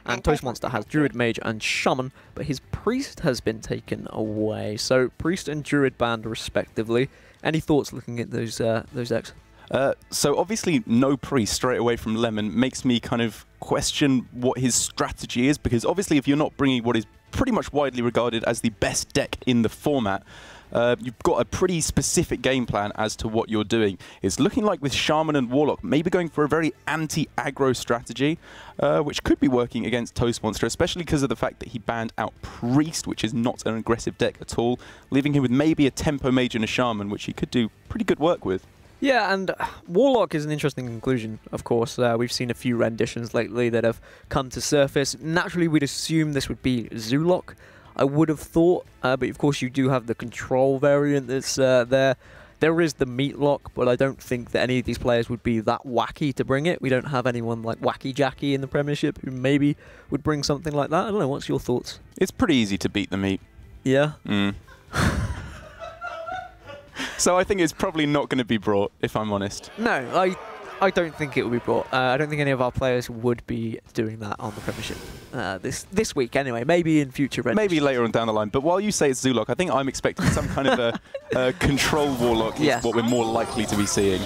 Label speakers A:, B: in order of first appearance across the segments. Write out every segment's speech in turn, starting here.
A: And Toastmonster has Druid, Mage, and Shaman, but his Priest has been taken away. So Priest and Druid banned respectively. Any thoughts looking at those decks?
B: So obviously no Priest straight away from Lemon makes me kind of question what his strategy is, because obviously if you're not bringing what is pretty much widely regarded as the best deck in the format, you've got a pretty specific game plan as to what you're doing. It's looking like with Shaman and Warlock, maybe going for a very anti-aggro strategy, which could be working against Toastmonster, especially because of the fact that he banned out Priest, which is not an aggressive deck at all, leaving him with maybe a Tempo Mage and a Shaman, which he could do pretty good work with.
A: Yeah, and Warlock is an interesting conclusion, of course. We've seen a few renditions lately that have come to surface. Naturally, we'd assume this would be Zoolock, I would have thought, but of course you do have the control variant that's there. There is the Meatlock, but I don't think that any of these players would be that wacky to bring it. We don't have anyone like Wacky Jackie in the Premiership who maybe would bring something like that. I don't know, what's your thoughts?
B: It's pretty easy to beat the Meat.
A: Yeah?
B: So I think it's probably not going to be brought, if I'm honest.
A: No, I don't think it will be brought. I don't think any of our players would be doing that on the Premiership this week anyway. Maybe in future renditions.
B: Maybe later on down the line. But while you say it's Zoolock, I think I'm expecting some kind of a control Warlock is what we're more likely to be seeing.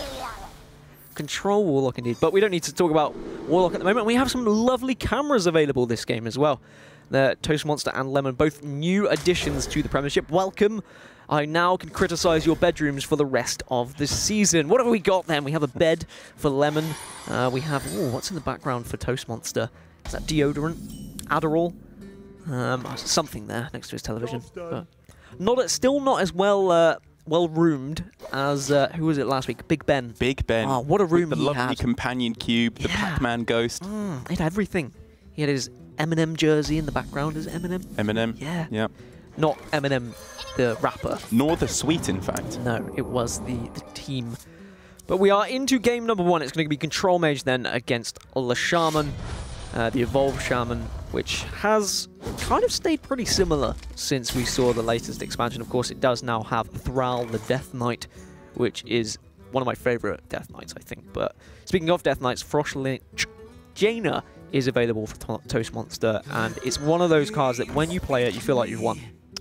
A: Control Warlock indeed. But we don't need to talk about Warlock at the moment. We have some lovely cameras available this game as well. Toastmonster and Lemon, both new additions to the Premiership. Welcome. I now can criticize your bedrooms for the rest of the season. What have we got then? We have a bed for Lemon. We have, what's in the background for Toastmonster? Is that deodorant? Adderall? Something there next to his television. Still not as well roomed as, who was it last week? Big Ben.
B: Big Ben.
A: Oh, what a room
B: he had. The lovely companion cube, the Pac-Man ghost.
A: He had everything. He had his Eminem jersey in the background. Is it Eminem?
B: Eminem.
A: Yeah.
B: Yeah.
A: Not Eminem, the rapper.
B: Nor the Sweet, in fact.
A: No, it was the team. But we are into game number 1. It's going to be Control Mage then against the Shaman, the Evolved Shaman, which has kind of stayed pretty similar since we saw the latest expansion. Of course, it does now have Thrall, the Death Knight, which is one of my favorite Death Knights, I think. But speaking of Death Knights, Froshlich Jaina is available for Toastmonster, and it's one of those cards that when you play it, you feel like you've won.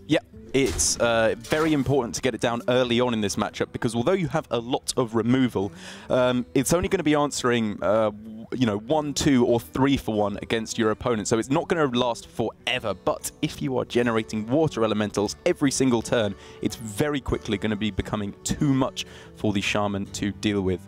B: Yeah, it's very important to get it down early on in this matchup, because although you have a lot of removal, it's only going to be answering, 1, 2, or 3 for 1 against your opponent, so it's not going to last forever. But if you are generating water elementals every single turn, it's very quickly going to be becoming too much for the Shaman to deal with.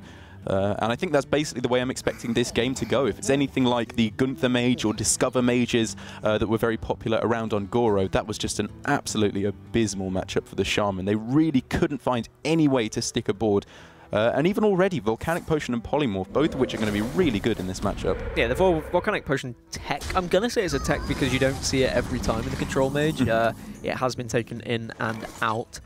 B: And I think that's basically the way I'm expecting this game to go. If it's anything like the Gunther Mage or Discover Mages that were very popular around on Goro, that was just an absolutely abysmal matchup for the Shaman. They really couldn't find any way to stick a board. And even already, Volcanic Potion and Polymorph, both of which are going to be really good in this matchup. Yeah,
A: the Volcanic Potion tech, I'm going to say it's a tech because you don't see it every time in the Control Mage. It has been taken in and out.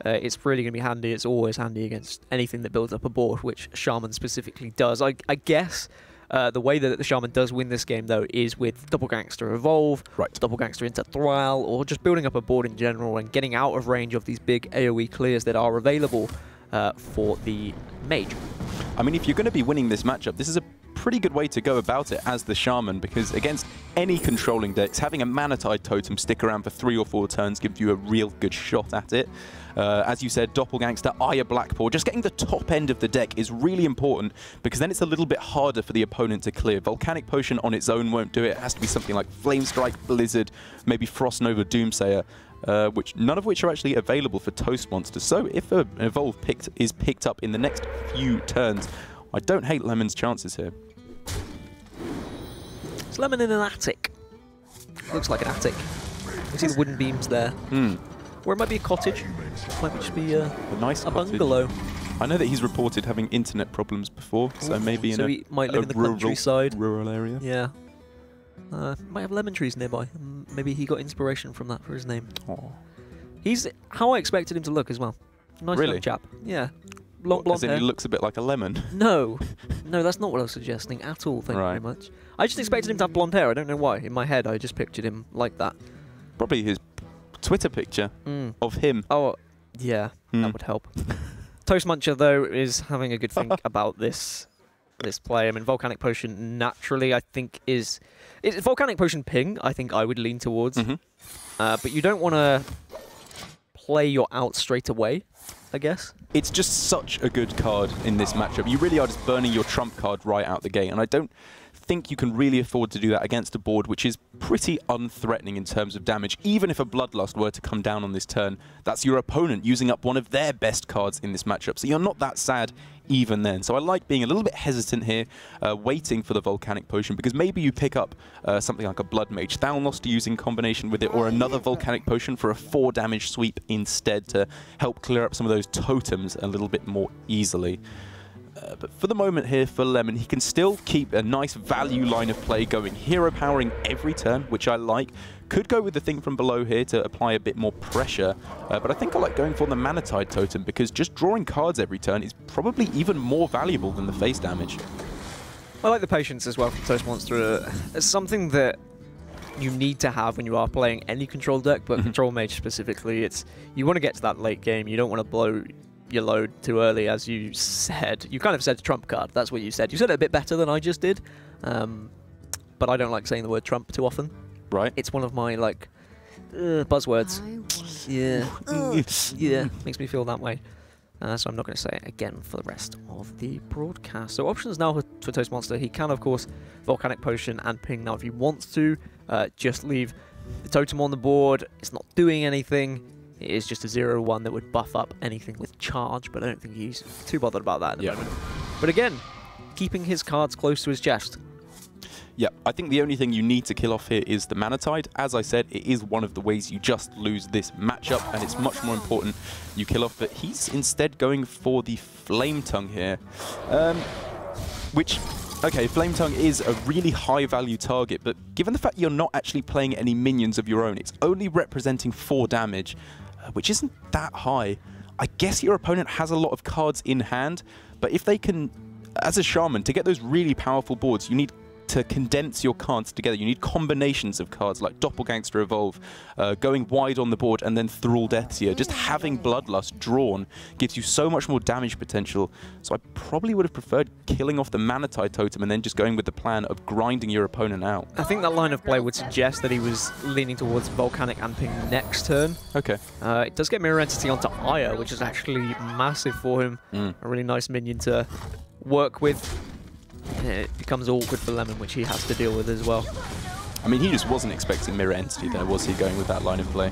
A: It's really going to be handy. It's always handy against anything that builds up a board, which Shaman specifically does. I guess the way that the Shaman does win this game, though, is with Double Gangster Evolve, Double Gangster into Thrall, or just building up a board in general and getting out of range of these big AoE clears that are available for the Mage.
B: I mean, if you're going to be winning this matchup, this is a pretty good way to go about it as the Shaman, because against any controlling decks, having a Manatide Totem stick around for 3 or 4 turns gives you a real good shot at it. As you said, Doppelgangster, Aya Blackpaw, just getting the top end of the deck is really important, because then it's a little bit harder for the opponent to clear. Volcanic Potion on its own won't do it. It has to be something like Flame Strike, Blizzard, maybe Frost Nova Doomsayer, none of which are actually available for Toastmonster. So if an Evolve is picked up in the next few turns, I don't hate Lemon's chances here.
A: It's Lemon in an attic. Looks like an attic. You see the wooden beams there. Or it might be a cottage. It might just be a nice bungalow.
B: I know that he's reported having internet problems before, so maybe in
A: he might live in the countryside.
B: Rural area.
A: Yeah. Might have lemon trees nearby. Maybe he got inspiration from that for his name.
B: Aww.
A: He's how I expected him to look as well. Nice young chap. Yeah. Long blonde hair.
B: He looks a bit like a lemon.
A: No. No, that's not what I was suggesting at all, thank you very much. I just expected him to have blonde hair. I don't know why. In my head, I just pictured him like that.
B: Probably his Twitter picture of him.
A: Oh, yeah. That would help. Toastmuncher, though, is having a good think about this this play. I mean, Volcanic Potion naturally, I think, is Volcanic Potion ping. I think I would lean towards, but you don't want to play your out straight away, I guess.
B: It's just such a good card in this matchup. You really are just burning your trump card right out the gate, and I don't think you can really afford to do that against a board which is pretty unthreatening in terms of damage. Even if a Bloodlust were to come down on this turn, that's your opponent using up one of their best cards in this matchup, so you're not that sad even then. So I like being a little bit hesitant here, waiting for the Volcanic Potion, because maybe you pick up something like a Blood Mage Thalnos to use in combination with it, or another Volcanic Potion for a 4 damage sweep instead to help clear up some of those totems a little bit more easily. But for the moment here for Lemon, he can still keep a nice value line of play going. Hero powering every turn, which I like. Could go with the thing from below here to apply a bit more pressure, but I think I like going for the Manatide Totem, because just drawing cards every turn is probably even more valuable than the face damage.
A: I like the patience as well from Toastmonster. It's something that you need to have when you are playing any control deck, but Control Mage specifically, you want to get to that late game. You don't want to blow your load too early, as you said. You kind of said trump card. That's what you said. You said it a bit better than I just did, but I don't like saying the word trump too often. Right. It's one of my, like, buzzwords. Yeah, makes me feel that way. So I'm not going to say it again for the rest of the broadcast. So options now for Toastmonster. He can, of course, Volcanic Potion and ping. Now, if he wants to, just leave the totem on the board. It's not doing anything. It is just a 0-1 that would buff up anything with charge, but I don't think he's too bothered about that at the moment. But again, keeping his cards close to his chest.
B: Yeah, I think the only thing you need to kill off here is the Manatide. As I said, it is one of the ways you just lose this matchup, and it's much more important you kill off. But he's instead going for the Flame Tongue here, which... Okay, Flame Tongue is a really high-value target, but given the fact you're not actually playing any minions of your own, it's only representing 4 damage, which isn't that high. I guess your opponent has a lot of cards in hand, but if they can, as a Shaman, to get those really powerful boards, you need to condense your cards together. You need combinations of cards like Doppelgangster Evolve, going wide on the board, and then Thrall Deathseer. Just having Bloodlust drawn gives you so much more damage potential. So I probably would have preferred killing off the Manatide Totem and then just going with the plan of grinding your opponent out.
A: I think that line of play would suggest that he was leaning towards Volcanic and ping next turn.
B: Okay.
A: It does get Mirror Entity onto Ire, which is actually massive for him. A really nice minion to work with. It becomes awkward for Lemon, which he has to deal with as well.
B: I mean, he just wasn't expecting Mirror Entity there, was he, going with that line of play?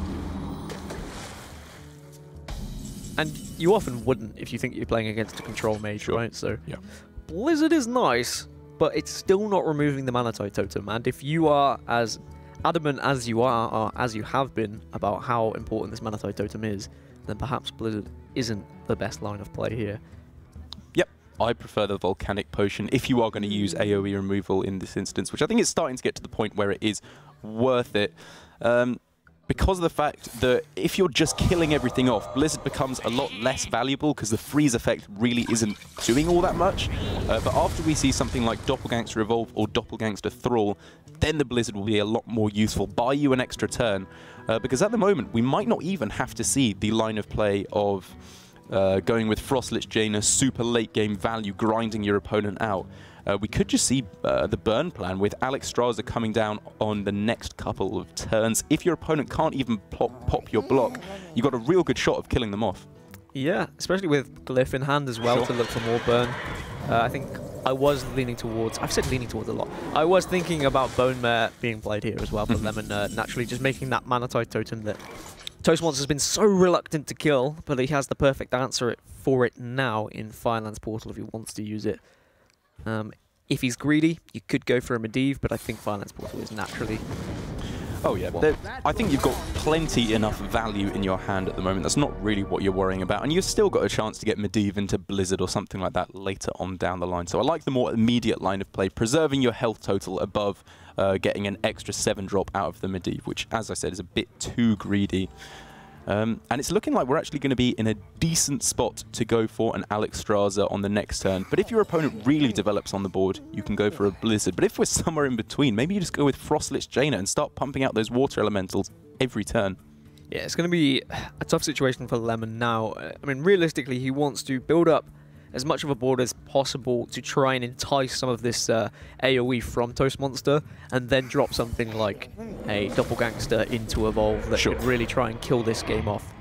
A: And you often wouldn't if you think you're playing against a Control Mage, right? So
B: yeah.
A: Blizzard is nice, but it's still not removing the Manatide Totem. And if you are as adamant as you are, or as you have been, about how important this Manatide Totem is, then perhaps Blizzard isn't the best line of play here.
B: I prefer the Volcanic Potion if you are going to use AoE removal in this instance, which I think is starting to get to the point where it is worth it. Because of the fact that if you're just killing everything off, Blizzard becomes a lot less valuable because the freeze effect really isn't doing all that much. But after we see something like Doppelgangster Evolve or Doppelgangster Thrall, then the Blizzard will be a lot more useful, buy you an extra turn. Because at the moment, we might not even have to see the line of play of going with Frostlich Jaina, super late game value, grinding your opponent out. We could just see the burn plan with Alexstrasza coming down on the next couple of turns. If your opponent can't even pop your block, you've got a real good shot of killing them off. Yeah, especially with Glyph in hand as well to look for more burn. I think I was leaning towards, I've said leaning towards a lot. I was thinking about Bone Mare being played here as well, but Lemon naturally just making that Manatide Totem that Toastmonster has been so reluctant to kill, but he has the perfect answer for it now in Firelands Portal if he wants to use it. If he's greedy, you could go for a Medivh, but I think Firelands Portal is naturally... Oh yeah, I think you've got plenty enough value in your hand at the moment. That's not really what you're worrying about. And you've still got a chance to get Medivh into Blizzard or something like that later on down the line. So I like the more immediate line of play, preserving your health total above getting an extra 7-drop out of the Medivh, which, as I said, is a bit too greedy. And it's looking like we're actually going to be in a decent spot to go for an Alexstrasza on the next turn. But if your opponent really develops on the board, you can go for a Blizzard. But if we're somewhere in between, maybe you just go with Frostlich Jaina and start pumping out those water elementals every turn. Yeah,
A: it's going to be a tough situation for Lemon now. I mean, realistically, he wants to build up as much of a board as possible to try and entice some of this AoE from Toastmonster, and then drop something like a Doppelgangster into Evolve that could really try and kill this game off.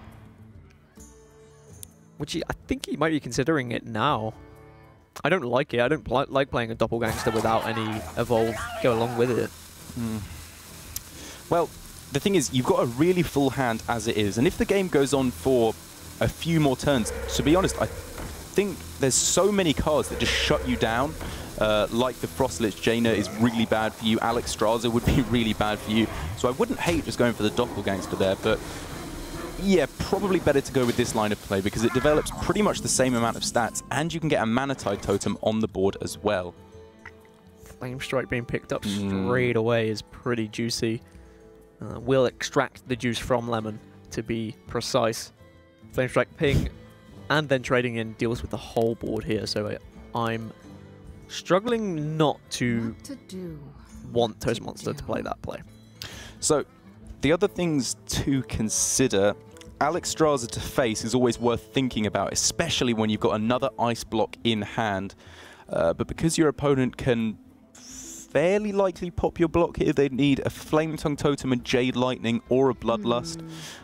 A: Which I think he might be considering it now. I don't like it. I don't like playing a Doppelgangster without any Evolve go along with it.
B: Well, the thing is, you've got a really full hand as it is, and if the game goes on for a few more turns, to be honest, I think there's so many cards that just shut you down. Like the Frostlich Jaina is really bad for you. Alex Straza would be really bad for you. So I wouldn't hate just going for the Doppelgangster there, but yeah, probably better to go with this line of play because it develops pretty much the same amount of stats, and you can get a Manatide Totem on the board as well.
A: Flame Strike being picked up straight away is pretty juicy. We'll extract the juice from Lemon, to be precise. Flame Strike ping, and then trading in deals with the whole board here, so I'm struggling not to want Toastmonster to play that play.
B: So, the other things to consider, Alex Straza to face is always worth thinking about, especially when you've got another ice block in hand. But because your opponent can fairly likely pop your block here, they'd need a Flame Tongue Totem, a Jade Lightning, or a Bloodlust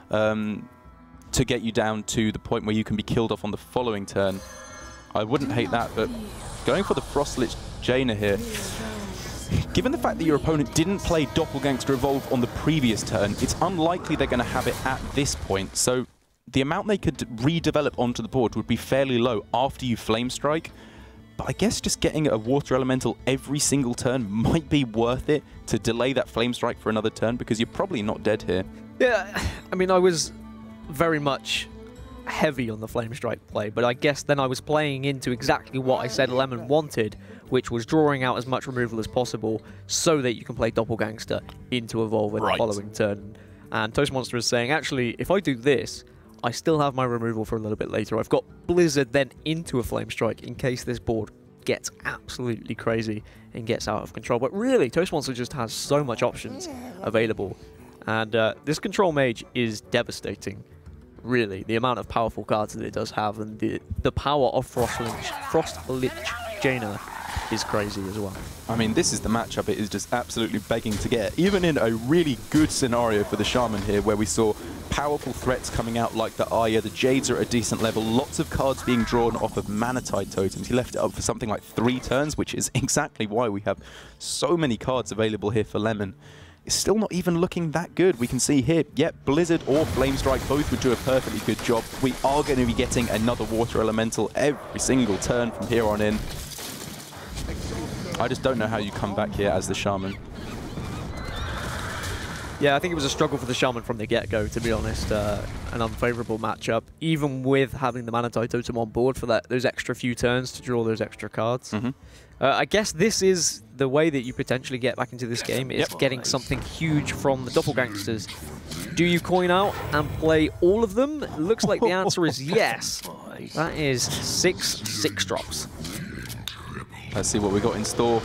B: to get you down to the point where you can be killed off on the following turn. I wouldn't hate that, but going for the Frostlich Jaina here, given the fact that your opponent didn't play Doppelgangster Evolve on the previous turn, it's unlikely they're going to have it at this point. So the amount they could redevelop onto the board would be fairly low after you Flame Strike. But I guess just getting a Water Elemental every single turn might be worth it to delay that Flame Strike for another turn, because you're probably not dead here.
A: Yeah, I mean, I was very much heavy on the Flame Strike play, but I guess then I was playing into exactly what I said Lemon wanted, which was drawing out as much removal as possible so that you can play Doppelgangster into Evolve in the following turn. And Toastmonster is saying, actually, if I do this, I still have my removal for a little bit later. I've got Blizzard then into a Flame Strike in case this board gets absolutely crazy and gets out of control. But really, Toastmonster just has so much options available. And this Control Mage is devastating, really. The amount of powerful cards that it does have, and the power of Frostlich Jaina is crazy as well.
B: I mean, this is the matchup it is just absolutely begging to get. Even in a really good scenario for the Shaman here, where we saw powerful threats coming out like the Aya, the Jades are at a decent level, lots of cards being drawn off of Manatide Totems. He left it up for something like 3 turns, which is exactly why we have so many cards available here for Lemon. It's still not even looking that good. We can see here, yep, Blizzard or Flame Strike both would do a perfectly good job. We are going to be getting another Water Elemental every single turn from here on in. I just don't know how you come back here as the Shaman.
A: Yeah, I think it was a struggle for the Shaman from the get-go, to be honest. An unfavourable matchup, even with having the Manatide Totem on board for those extra few turns to draw those extra cards. I guess this is the way that you potentially get back into this game, is getting something huge from the Doppelgangsters. Do you coin out and play all of them? It looks like the answer is yes. That is 6 6-drops.
B: Let's see what we got in store.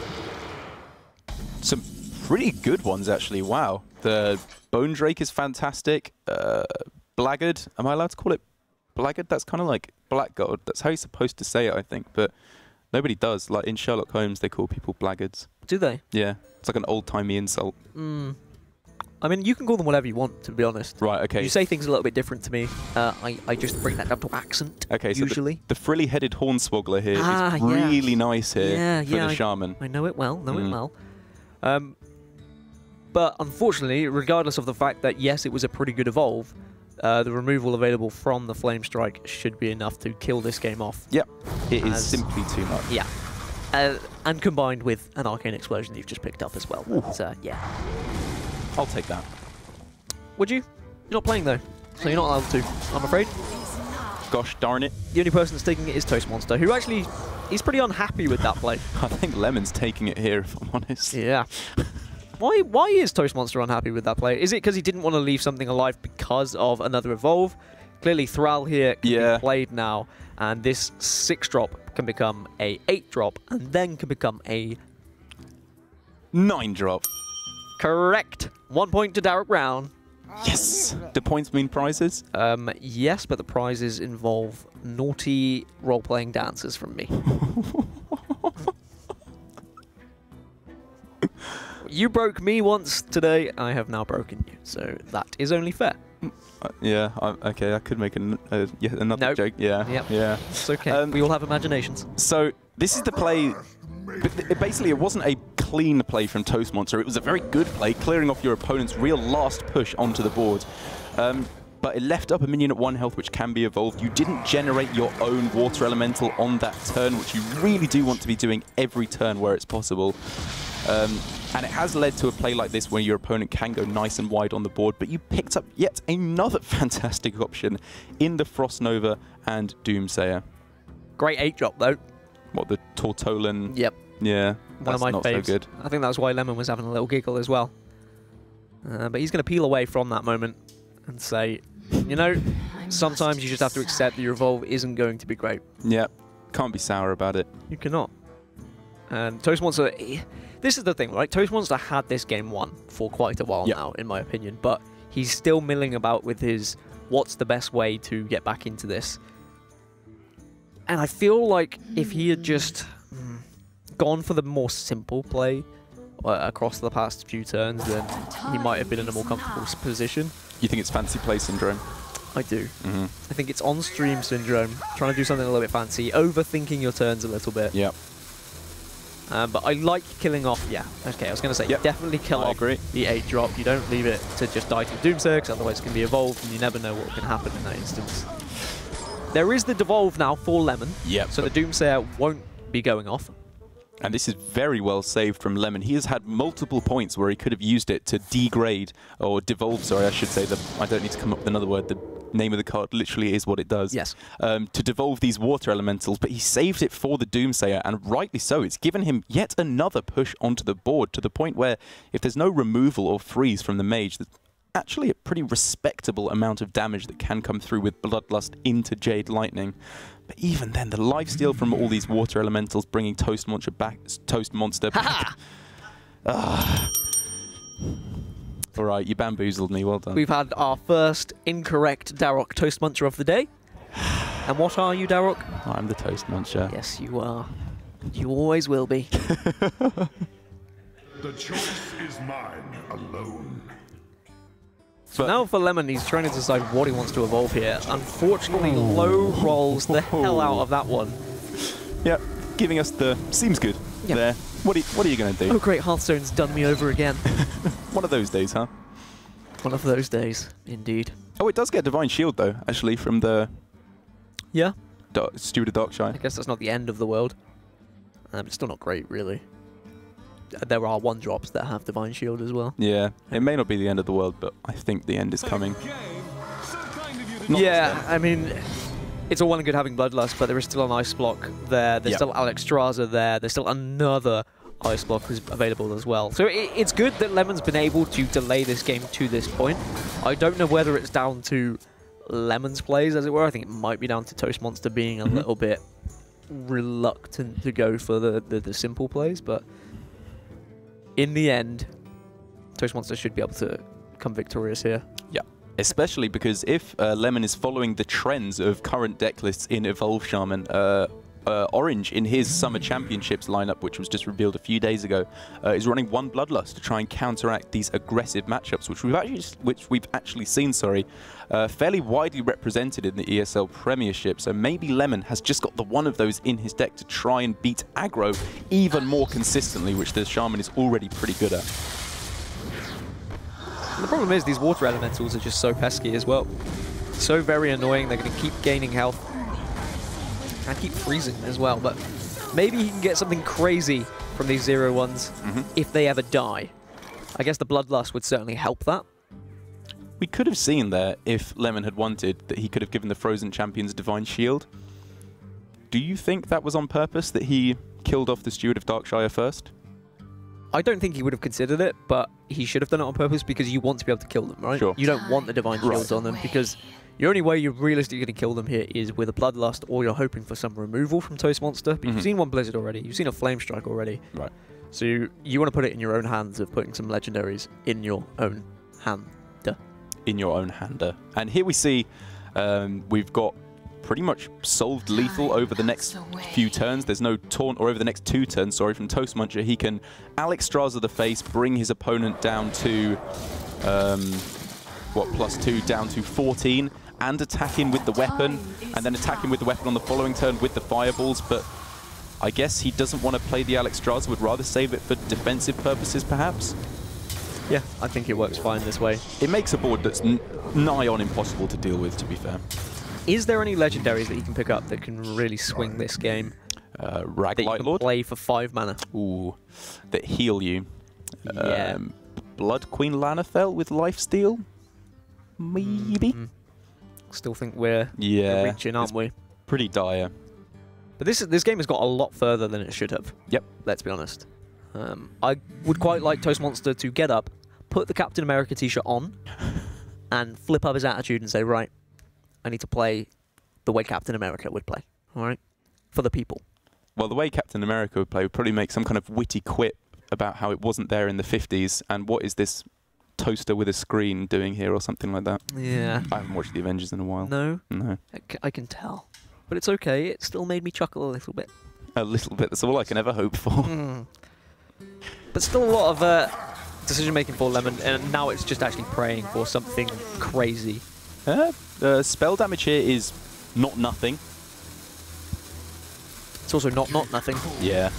B: Some pretty good ones, actually. Wow. The Bone Drake is fantastic. Blackguard. Am I allowed to call it Blackguard? That's kind of like Blackguard. That's how you're supposed to say it, I think. But nobody does. Like in Sherlock Holmes, they call people blackguards. Do they? Yeah. It's like an old-timey insult.
A: I mean, you can call them whatever you want, to be honest.
B: Right, okay.
A: You say things a little bit different to me. I just bring that down to accent,
B: okay,
A: usually.
B: So the frilly-headed Hornswoggler here is really nice here for the Shaman.
A: I know it well, But unfortunately, regardless of the fact that, yes, it was a pretty good Evolve, the removal available from the Flame Strike should be enough to kill this game off.
B: Yep, it is simply too much.
A: Yeah. And combined with an Arcane Explosion that you've just picked up as well. But, yeah.
B: I'll take that.
A: Would you? You're not playing, though, so you're not allowed to, I'm afraid.
B: Gosh darn it.
A: The only person that's taking it is Toastmonster, who actually, he's pretty unhappy with that play.
B: I think Lemon's taking it here, if I'm honest.
A: Yeah. Why is Toastmonster unhappy with that play? Is it because he didn't want to leave something alive because of another Evolve? Clearly, Thrall here can be played now, and this 6-drop can become a 8-drop, and then can become a
B: 9-drop.
A: Correct. 1 point to Derek Brown.
B: Yes! Do points mean prizes?
A: Yes, but the prizes involve naughty role-playing dances from me. You broke me once today, I have now broken you, so that is only fair.
B: Yeah, okay, I could make yet another joke. Yeah,
A: yep.
B: Yeah.
A: It's okay, we all have imaginations.
B: So, this is the play. Basically, it wasn't a clean play from Toastmonster. It was a very good play, clearing off your opponent's real last push onto the board. But it left up a minion at 1 health, which can be evolved. You didn't generate your own water elemental on that turn, which you really do want to be doing every turn where it's possible. And it has led to a play like this where your opponent can go nice and wide on the board, but you picked up yet another fantastic option in the Frost Nova and Doomsayer.
A: Great 8-drop, though.
B: What, the Tortolan?
A: Yep.
B: Yeah,
A: One of my
B: not
A: faves.
B: so good.
A: I think that's why Lemon was having a little giggle as well. But he's going to peel away from that moment and say, you know, sometimes you just have to accept that your evolve isn't going to be great.
B: Yeah, can't be sour about it.
A: You cannot. And Toastmonster, this is the thing, right? Toastmonster had this game won for quite a while now, in my opinion, but he's still milling about with his what's the best way to get back into this. And I feel like if he had just gone for the more simple play across the past few turns, then he might have been in a more comfortable position.
B: You think it's fancy play syndrome?
A: I do. I think it's on-stream syndrome, trying to do something a little bit fancy, overthinking your turns a little bit.
B: Yeah.
A: But I like killing off, okay, I was going to say, definitely kill off the 8-drop. You don't leave it to just die to Doomsayer, because otherwise it can be evolved, and you never know what can happen in that instance. There is the devolve now for Lemon, so the Doomsayer won't be going off.
B: And this is very well saved from Lemon. He has had multiple points where he could have used it to degrade, or devolve, sorry, I should say. I don't need to come up with another word. The name of the card literally is what it does.
A: Yes.
B: To devolve these water elementals, but he saved it for the Doomsayer, and rightly so. It's given him yet another push onto the board, to the point where if there's no removal or freeze from the Mage, there's actually a pretty respectable amount of damage that can come through with Bloodlust into Jade Lightning. But even then, the lifesteal from all these water elementals bringing Toastmonster back. All right, you bamboozled me. Well done.
A: We've had our first incorrect Darrock Toastmonster of the day. And what are you, Darrock?
B: I'm the Toastmonster.
A: Yes, you are. You always will be.
C: The choice is mine alone.
A: So now for Lemon, he's trying to decide what he wants to evolve here. Unfortunately, low rolls the hell out of that one.
B: Yep, giving us the seems good there. What are you going to do?
A: Oh great, Hearthstone's done me over again.
B: One of those days, huh?
A: One of those days, indeed.
B: Oh, it does get Divine Shield, though, actually, from the Steward of Darkshire.
A: I guess that's not the end of the world. It's still not great, really. There are 1-drops that have Divine Shield as well.
B: Yeah, it may not be the end of the world, but I think the end is coming.
A: Yeah, I mean, it's all well and good having Bloodlust, but there is still an Ice Block there. There's still Alex Straza there. There's still another Ice Block who's available as well. So it's good that Lemon's been able to delay this game to this point. I don't know whether it's down to Lemon's plays, as it were. I think it might be down to Toastmonster being a little bit reluctant to go for the simple plays, but in the end, Toastmonster should be able to come victorious here. Yeah.
B: Especially because if Lemon is following the trends of current deck lists in Evolve Shaman, Orange in his Summer Championships lineup, which was just revealed a few days ago, is running 1 Bloodlust to try and counteract these aggressive matchups, which we've actually seen, fairly widely represented in the ESL Premiership. So maybe Lemon has just got the one of those in his deck to try and beat Aggro even more consistently, which the Shaman is already pretty good at.
A: And the problem is these water elementals are just so pesky as well. So very annoying. They're going to keep gaining health and keep freezing as well. But maybe he can get something crazy from these 0-1s if they ever die. I guess the Bloodlust would certainly help that.
B: We could have seen there, if Lemon had wanted, that he could have given the Frozen Champions Divine Shield. Do you think that was on purpose, that he killed off the Steward of Darkshire first?
A: I don't think he would have considered it, but he should have done it on purpose because you want to be able to kill them, right?
B: Sure.
A: You don't want the Divine Shields on them because the only way you're realistically going to kill them here is with a Bloodlust, or you're hoping for some removal from Toastmonster. But you've seen one Blizzard already. You've seen a Flame Strike already.
B: Right.
A: So you want to put it in your own hands of putting some legendaries in your own hand.
B: in your own hander. And here we see we've got pretty much solved lethal over the next few turns. There's no taunt, or over the next 2 turns, sorry, from Toastmonster. He can Alex Straza the face, bring his opponent down to, +2 down to 14, and attack him with the weapon, and then attack him with the weapon on the following turn with the fireballs. But I guess he doesn't want to play the Alex Straza, would rather save it for defensive purposes, perhaps?
A: Yeah, I think it works fine this way.
B: It makes a board that's nigh on impossible to deal with, to be fair.
A: Is there any legendaries that you can pick up that can really swing this game?
B: Rag
A: that you
B: Light
A: can
B: Lord?
A: play for 5 mana.
B: Ooh, that heal you.
A: Yeah.
B: Blood Queen Lanafel with Lifesteal? Maybe?
A: Still think we're
B: Yeah,
A: reaching, aren't we?
B: pretty dire.
A: But this game has got a lot further than it should have.
B: Yep.
A: Let's be honest. I would quite like Toastmonster to get up, put the Captain America t-shirt on, and flip up his attitude and say, right, I need to play the way Captain America would play. All right? For the people.
B: Well, the way Captain America would play would probably make some kind of witty quip about how it wasn't there in the 50s, and what is this toaster with a screen doing here, or something like that.
A: Yeah.
B: I haven't watched the Avengers in a while.
A: No?
B: No.
A: I can tell. But it's okay. It still made me chuckle a little bit.
B: A little bit. That's all I can ever hope for.
A: But still a lot of decision-making for Lemon, and now it's just actually praying for something crazy.
B: Spell damage here is not nothing.
A: It's also not nothing.
B: Yeah.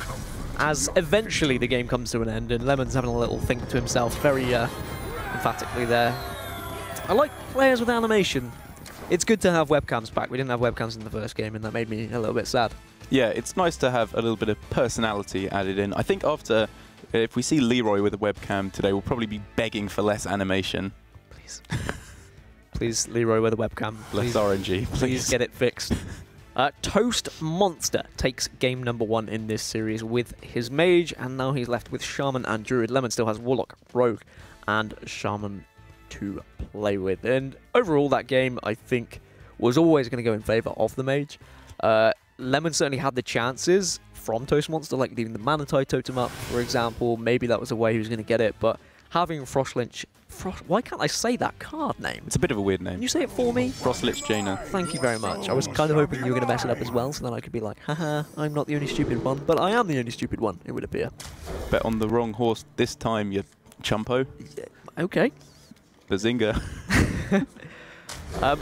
A: As eventually the game comes to an end, and Lemon's having a little think to himself, very emphatically there. I like players with animation. It's good to have webcams back. We didn't have webcams in the first game, and that made me a little bit sad.
B: Yeah, it's nice to have a little bit of personality added in. I think after, if we see Leroy with a webcam today, we'll probably be begging for less animation.
A: Please. Please, Leroy with a webcam.
B: Less RNG,
A: Please get it fixed. Toastmonster takes game number 1 in this series with his Mage, and now he's left with Shaman and Druid. Lemon still has Warlock, Rogue, and Shaman to play with. And overall, that game, I think, was always going to go in favour of the Mage. Lemon certainly had the chances from Toastmonster, like leaving the Manatide totem up, for example. Maybe that was a way he was going to get it, but having Frostlich... why can't I say that card name?
B: It's a bit of a weird name.
A: Can you say it for me?
B: Frostlich Jaina.
A: Thank you very much. I was kind of hoping you were going to mess it up as well, so then I could be like, haha, I'm not the only stupid one, but I am the only stupid one, it would appear.
B: Bet on the wrong horse this time, you chumpo.
A: Okay.
B: Bazinga.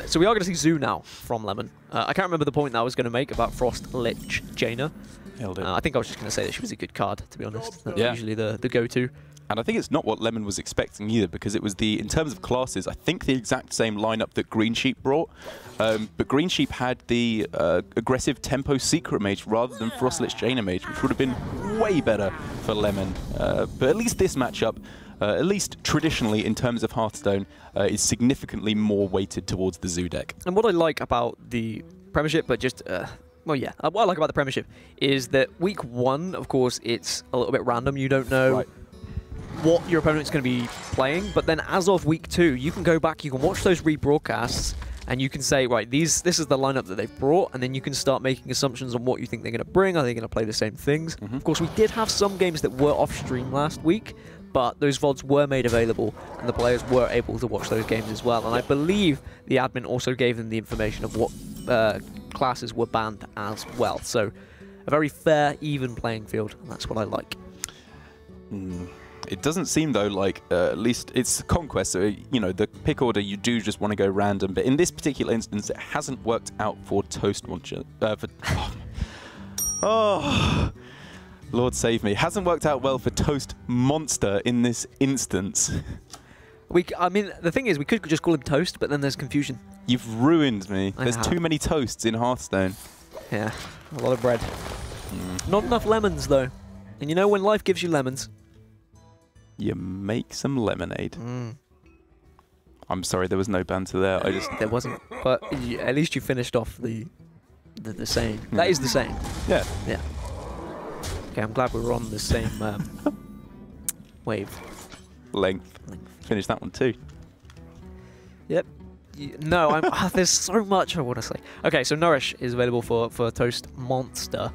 A: So we are going to see Zoo now from Lemon. I can't remember the point that I was going to make about Frostlich Jaina.
B: Held it.
A: I think I was just going to say that she was a good card, to be honest. That's
B: Yeah.
A: usually the go-to.
B: And I think it's not what Lemon was expecting either, because it was in terms of classes, I think the exact same lineup that Green Sheep brought. But Green Sheep had the aggressive tempo Secret Mage rather than Frostlich Jaina Mage, which would have been way better for Lemon. But at least this matchup, at least traditionally in terms of Hearthstone, is significantly more weighted towards the Zoo deck.
A: And what I like about the Premiership, but just... well, yeah. What I like about the Premiership is that week 1, of course, it's a little bit random. You don't know what your opponent's going to be playing, but then as of week 2, you can go back, you can watch those rebroadcasts, and you can say, right, this is the lineup that they've brought, and then you can start making assumptions on what you think they're going to bring. Are they going to play the same things? Of course, we did have some games that were off stream last week, but those VODs were made available, and the players were able to watch those games as well. And I believe the admin also gave them the information of what classes were banned as well. So a very fair, even playing field, and that's what I like.
B: It doesn't seem, though, like at least it's Conquest, so, you know, the pick order, you do just want to go random. But in this particular instance, it hasn't worked out for Toastmonster. Oh, Lord save me. Hasn't worked out well for Toastmonster in this instance.
A: I mean, the thing is, we could just call him Toast, but then there's confusion.
B: You've ruined me. There's
A: have.
B: too many toasts in Hearthstone.
A: Yeah, a lot of bread. Not enough lemons, though. And you know, when life gives you lemons...
B: You make some lemonade. I'm sorry, there was no banter there.
A: There wasn't, but at least you finished off the saying. That is the saying.
B: Yeah.
A: Yeah. Okay, I'm glad we were on the same wave.
B: Length. Finish that one too.
A: Yep. No, there's so much I want to say. Okay, so Nourish is available for Toastmonster,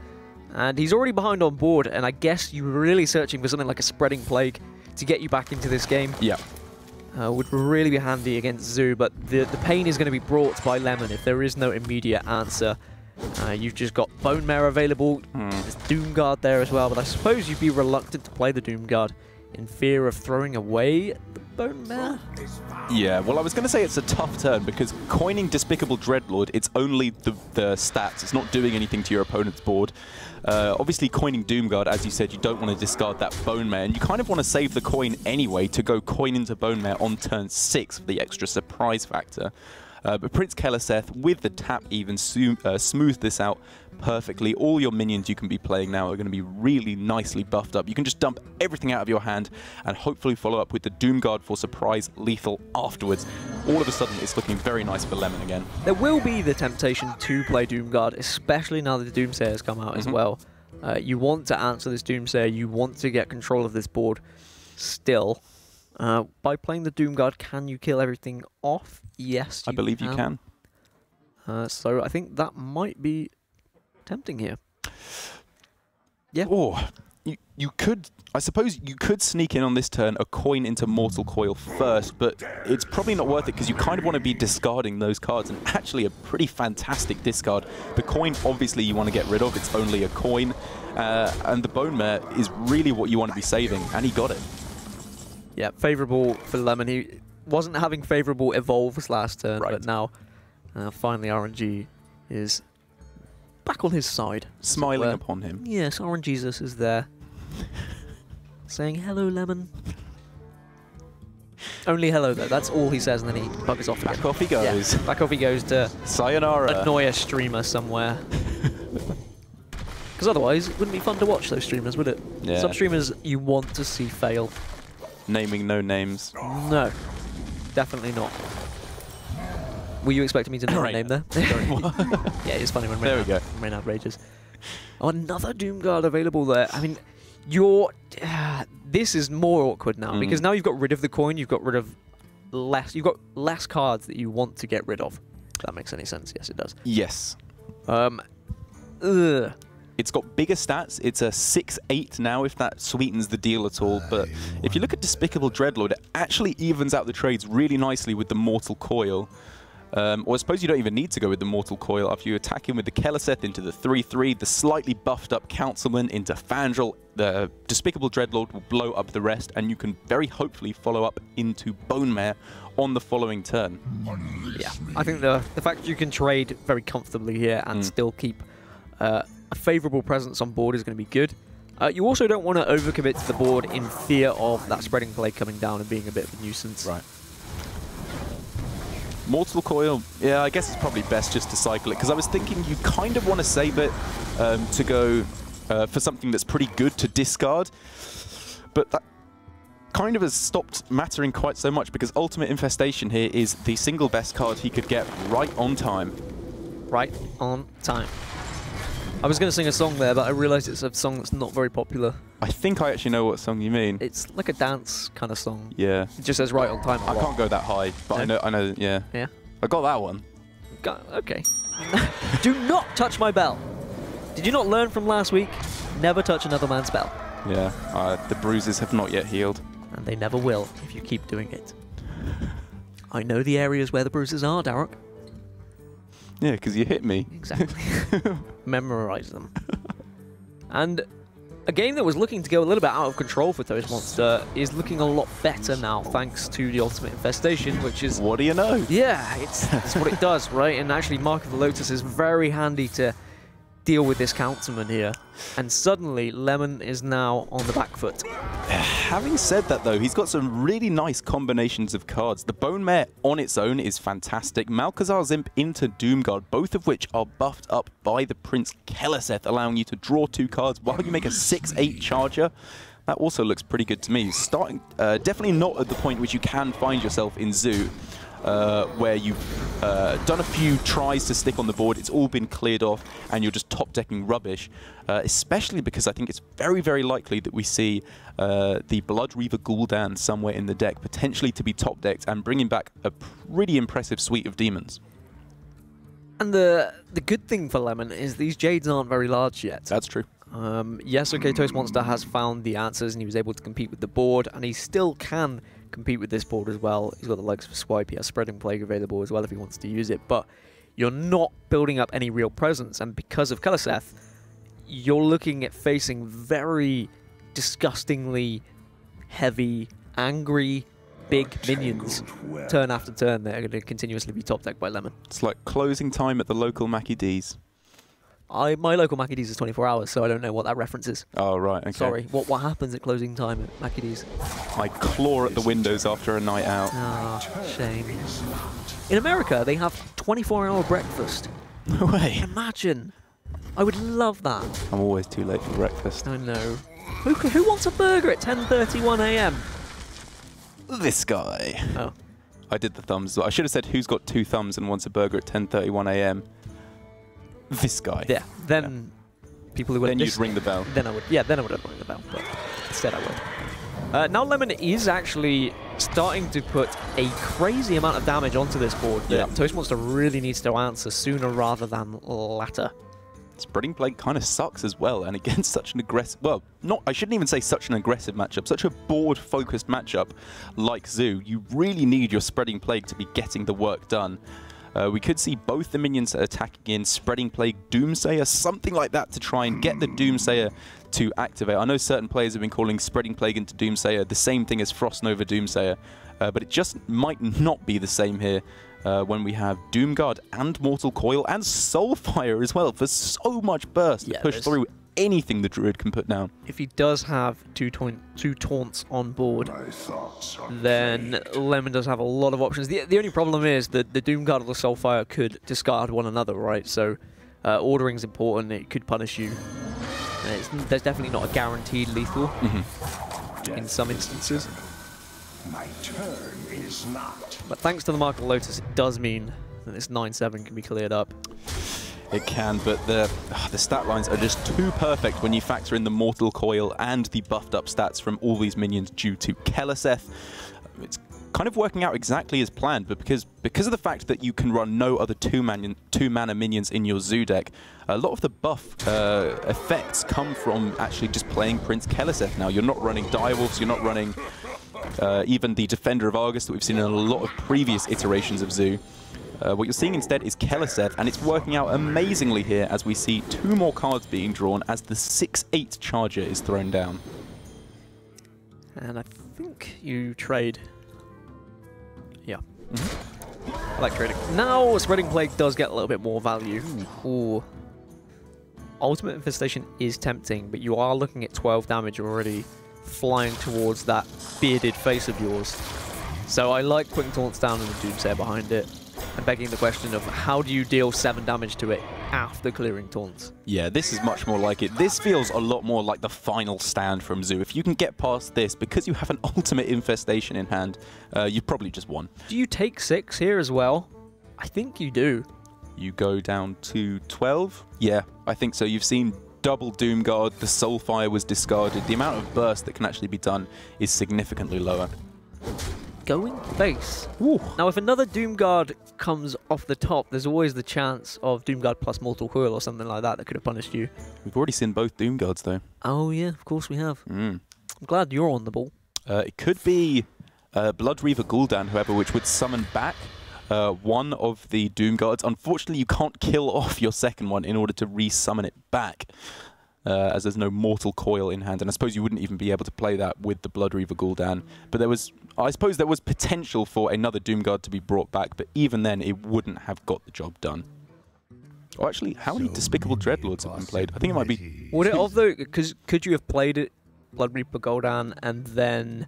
A: and he's already behind on board, and I guess you were really searching for something like a Spreading Plague to get you back into this game.
B: Yeah.
A: would really be handy against Zoo, but the pain is going to be brought by Lemon if there is no immediate answer. You've just got Bone Mare available. There's Doomguard there as well, but I suppose you'd be reluctant to play the Doomguard in fear of throwing away the Bone Mare.
B: Yeah, well, I was going to say it's a tough turn because coining Despicable Dreadlord, it's only the stats. It's not doing anything to your opponent's board. Obviously, coining Doomguard, as you said, you don't want to discard that Bone Mare, and you kind of want to save the coin anyway to go coin into Bone Mare on turn 6 for the extra surprise factor. But Prince Keleseth, with the tap even, smoothed this out perfectly. All your minions you can be playing now are going to be really nicely buffed up. You can just dump everything out of your hand and hopefully follow up with the Doomguard for surprise lethal afterwards. All of a sudden, it's looking very nice for Lemon again.
A: There will be the temptation to play Doomguard, especially now that the Doomsayer has come out as well. You want to answer this Doomsayer, you want to get control of this board still. By playing the Doomguard, can you kill everything off? Yes,
B: I believe you can.
A: So I think that might be tempting here. Yeah.
B: Oh, you could, I suppose you could sneak in on this turn a coin into Mortal Coil first, but it's probably not worth it because you kind of want to be discarding those cards, and actually a pretty fantastic discard. The coin, obviously, you want to get rid of. It's only a coin, and the Bone Mare is really what you want to be saving, and he got it.
A: Yeah, favourable for Lemon. He wasn't having favourable evolves last turn, but now finally RNG is back on his side.
B: Smiling upon him.
A: Yes, RNGesus is there. Saying hello, Lemon. Only hello, though. That's all he says, and then he buggers off.
B: Back off he goes.
A: Yeah, back off he goes to
B: sayonara.
A: Annoy a streamer somewhere. Because otherwise, it wouldn't be fun to watch those streamers, would it?
B: Yeah.
A: Some streamers you want to see fail.
B: Naming no names.
A: No, definitely not. Were you expecting me to know a name there? Yeah, it's funny when Rain rages. Oh, another Doomguard available there. I mean, this is more awkward now because now you've got rid of the coin. You've got rid of you've got less cards that you want to get rid of. If that makes any sense? Yes, it does.
B: Yes.
A: Ugh.
B: It's got bigger stats. It's a 6/8 now, if that sweetens the deal at all. But if you look at Despicable Dreadlord, it actually evens out the trades really nicely with the Mortal Coil. Or I suppose you don't even need to go with the Mortal Coil. After you attack him with the Keleseth into the 3/3, the slightly buffed up Councilman into Fandral, the Despicable Dreadlord will blow up the rest, and you can very hopefully follow up into Bone Mare on the following turn.
A: Yeah, I think the fact that you can trade very comfortably here and still keep a favourable presence on board is going to be good. You also don't want to overcommit to the board in fear of that spreading play coming down and being a bit of a nuisance.
B: Right. Mortal Coil, yeah, I guess it's probably best just to cycle it, because I was thinking you kind of want to save it to go for something that's pretty good to discard, but that kind of has stopped mattering quite so much, because Ultimate Infestation here is the single best card he could get right on time.
A: Right on time. I was going to sing a song there, but I realised it's a song that's not very popular.
B: I think I actually know what song you mean.
A: It's like a dance kind of song.
B: Yeah.
A: It just says right on time.
B: I can't go that high, but
A: no?
B: I know, yeah.
A: Yeah?
B: I got that one.
A: Okay. Do not touch my bell. Did you not learn from last week? Never touch another man's bell.
B: Yeah, the bruises have not yet healed.
A: And they never will if you keep doing it. I know the areas where the bruises are, Darrock.
B: Yeah, because you hit me.
A: Exactly. Memorize them. And a game that was looking to go a little bit out of control for Toastmonster is looking a lot better now, thanks to the Ultimate Infestation, which is...
B: What do you know?
A: Yeah, it's what it does, right? And actually, Mark of the Lotus is very handy to deal with this Councilman here. And suddenly, Lemon is now on the back foot.
B: Having said that, though, he's got some really nice combinations of cards. The Bone Mare on its own is fantastic. Malchezaar's Imp into Doomguard, both of which are buffed up by the Prince Keleseth, allowing you to draw 2 cards while you make a 6/8 charger. That also looks pretty good to me. Starting, definitely not at the point which you can find yourself in Zoo, where you've done a few tries to stick on the board, it's all been cleared off, and you're just top-decking rubbish, especially because I think it's very, very likely that we see the Blood Reaver Gul'dan somewhere in the deck, potentially to be top-decked and bringing back a pretty impressive suite of demons.
A: And the good thing for Lemon is these Jades aren't very large yet.
B: That's true.
A: Yes, okay, Toastmonster has found the answers, and he was able to compete with the board, and he still can compete with this board as well. He's got the legs for Swipe, he has Spreading Plague available as well if he wants to use it, but you're not building up any real presence, and because of Keleseth, you're looking at facing very disgustingly heavy, angry, big minions turn after turn. They're going to continuously be top decked by Lemon.
B: It's like closing time at the local Mackie D's.
A: My local Mackie D's is 24 hours, so I don't know what that reference is.
B: Oh, right, okay.
A: Sorry, what happens at closing time at Mackie D's?
B: I claw at the windows after a night out.
A: Ah, shame. In America, they have 24-hour breakfast.
B: No way.
A: Imagine. I would love that.
B: I'm always too late for breakfast.
A: I know. Who wants a burger at 10:31 a.m.?
B: This guy.
A: Oh.
B: I did the thumbs. I should have said who's got 2 thumbs and wants a burger at 10:31 a.m. This guy.
A: Yeah. Then people who would.
B: Then you'd ring the bell.
A: Then I would. Yeah. Then I would have rung the bell. But instead I won't. Now Lemon is actually starting to put a crazy amount of damage onto this board that Toastmonster really needs to answer sooner rather than later.
B: Spreading Plague kind of sucks as well, and against such an aggressive, well, I shouldn't even say such an aggressive matchup, such a board-focused matchup like Zoo, you really need your Spreading Plague to be getting the work done. We could see both the minions attacking in Spreading Plague, Doomsayer, something like that to try and get the Doomsayer to activate. I know certain players have been calling Spreading Plague into Doomsayer the same thing as Frost Nova Doomsayer, but it just might not be the same here. When we have Doomguard and Mortal Coil and Soulfire as well for so much burst to push through anything the Druid can put down.
A: If he does have two taunts on board, then Lemon does have a lot of options. The only problem is that the Doomguard or the Soulfire could discard one another, right? So ordering is important. It could punish you. There's definitely not a guaranteed lethal in some instances.
C: My turn is not.
A: But thanks to the Mark of the Lotus, it does mean that this 9-7 can be cleared up.
B: It can, but the stat lines are just too perfect when you factor in the Mortal Coil and the buffed up stats from all these minions due to Keleseth. It's kind of working out exactly as planned, but because of the fact that you can run no other two-mana minions in your Zoo deck, a lot of the buff effects come from actually just playing Prince Keleseth now. You're not running Direwolves, you're not running even the Defender of Argus that we've seen in a lot of previous iterations of Zoo. What you're seeing instead is Keleseth, and it's working out amazingly here as we see 2 more cards being drawn as the 6/8 Charger is thrown down.
A: And I think you trade. Yeah. I like trading. Now Spreading Plague does get a little bit more value. Ooh. Ultimate Infestation is tempting, but you are looking at 12 damage already flying towards that bearded face of yours. So I like putting taunts down and the Doomsayer behind it, and begging the question of how do you deal 7 damage to it after clearing taunts?
B: Yeah, this is much more like it. This feels a lot more like the final stand from Zoo. If you can get past this, because you have an Ultimate Infestation in hand, you've probably just won.
A: Do you take 6 here as well? I think you do.
B: You go down to 12? Yeah, I think so. You've seen double Doomguard, the Soulfire was discarded. The amount of burst that can actually be done is significantly lower.
A: Going face.
B: Ooh.
A: Now, if another Doomguard comes off the top, there's always the chance of Doomguard plus Mortal Coil or something like that could have punished you.
B: We've already seen both Doomguards, though.
A: Oh, yeah, of course we have. I'm glad you're on the ball.
B: It could be Blood Reaver Gul'dan, however, which would summon back one of the Doomguards. Unfortunately, you can't kill off your second one in order to re-summon it back, as there's no Mortal Coil in hand. And I suppose you wouldn't even be able to play that with the Blood Reaver Gul'dan. But I suppose there was potential for another Doomguard to be brought back, but even then, it wouldn't have got the job done. Oh, actually, how many Despicable Dreadlords have been played? I think it might be...
A: Would it have, though? Because could you have played it, Blood Reaper Gul'dan, and then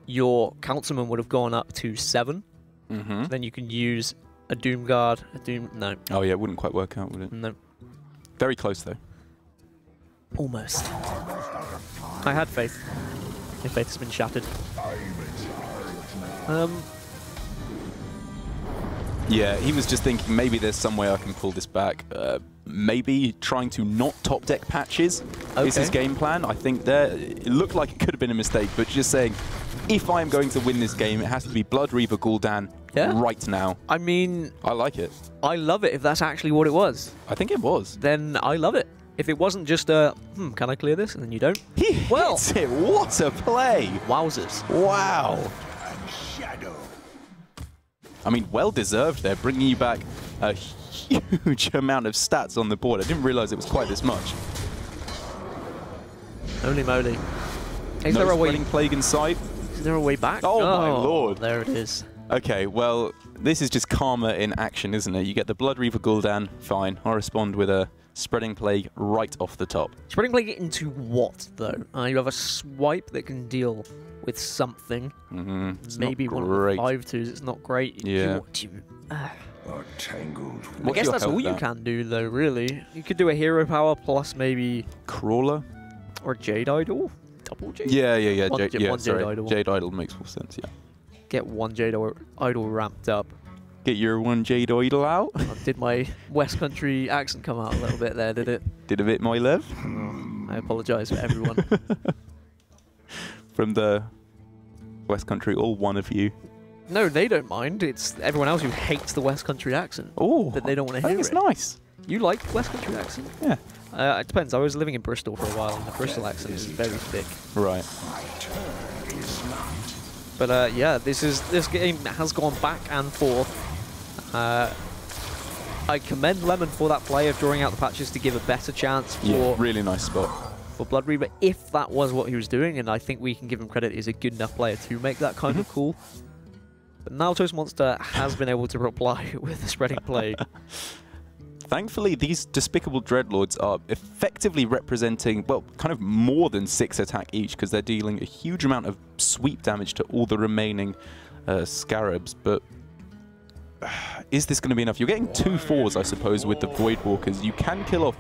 A: your Councilman would have gone up to 7? So then you can use a Doomguard, no.
B: Oh yeah, it wouldn't quite work out, would it?
A: No.
B: Very close, though.
A: Almost. I had faith. Your faith has been shattered.
B: Yeah, he was just thinking maybe there's some way I can pull this back. Maybe trying to not top deck patches is his game plan. I think it looked like it could have been a mistake, but just saying, if I am going to win this game, it has to be Blood Reaver Gul'dan right now. I mean... I like it.
A: I love it if that's actually what it was.
B: I think it was.
A: Then I love it. If it wasn't just a, can I clear this? And then you don't.
B: He hits it. What a play.
A: Wowzers.
B: Wow. I mean, well deserved there, bringing you back a huge amount of stats on the board. I didn't realize it was quite this much.
A: Holy moly. Is
B: No
A: there a way?
B: spreading plague inside.
A: Is there a way back?
B: Oh my lord.
A: There it is.
B: Okay, well, this is just karma in action, isn't it? You get the Blood Reaver Gul'dan, fine. I respond with a spreading plague right off the top.
A: Spreading plague into what, though? You have a swipe that can deal with something. Maybe one of the 5/2s. It's not great.
B: Yeah.
C: A tangled
A: I guess that's all you can do, though, really. You could do a hero power plus maybe...
B: Crawler?
A: Or Jade Idol? Double Jade?
B: Yeah.
A: One Jade Idol.
B: Jade Idol makes more sense, yeah.
A: Get one Jade Idol ramped up.
B: Get your one Jade Idol out.
A: Did my West Country accent come out a little bit there, did it?
B: Did a bit, my love.
A: I apologise for everyone.
B: From the West Country, all one of you.
A: No, they don't mind. It's everyone else who hates the West Country accent.
B: Oh,
A: that they don't want to
B: I
A: hear
B: think it's nice.
A: You like West Country accent?
B: Yeah.
A: It depends. I was living in Bristol for a while, and the Bristol accent is very thick.
B: Right.
A: But yeah, this game has gone back and forth. I commend Lemon for that play of drawing out the patches to give a better chance for
B: really nice spot
A: for Blood Reaver, if that was what he was doing, and I think we can give him credit. He's a good enough player to make that kind of call. But now Toastmonster has been able to reply with the Spreading Plague.
B: Thankfully, these Despicable Dreadlords are effectively representing, well, kind of more than 6 attack each, because they're dealing a huge amount of sweep damage to all the remaining Scarabs. But is this going to be enough? You're getting 2 4s, I suppose, with the Voidwalkers. You can kill off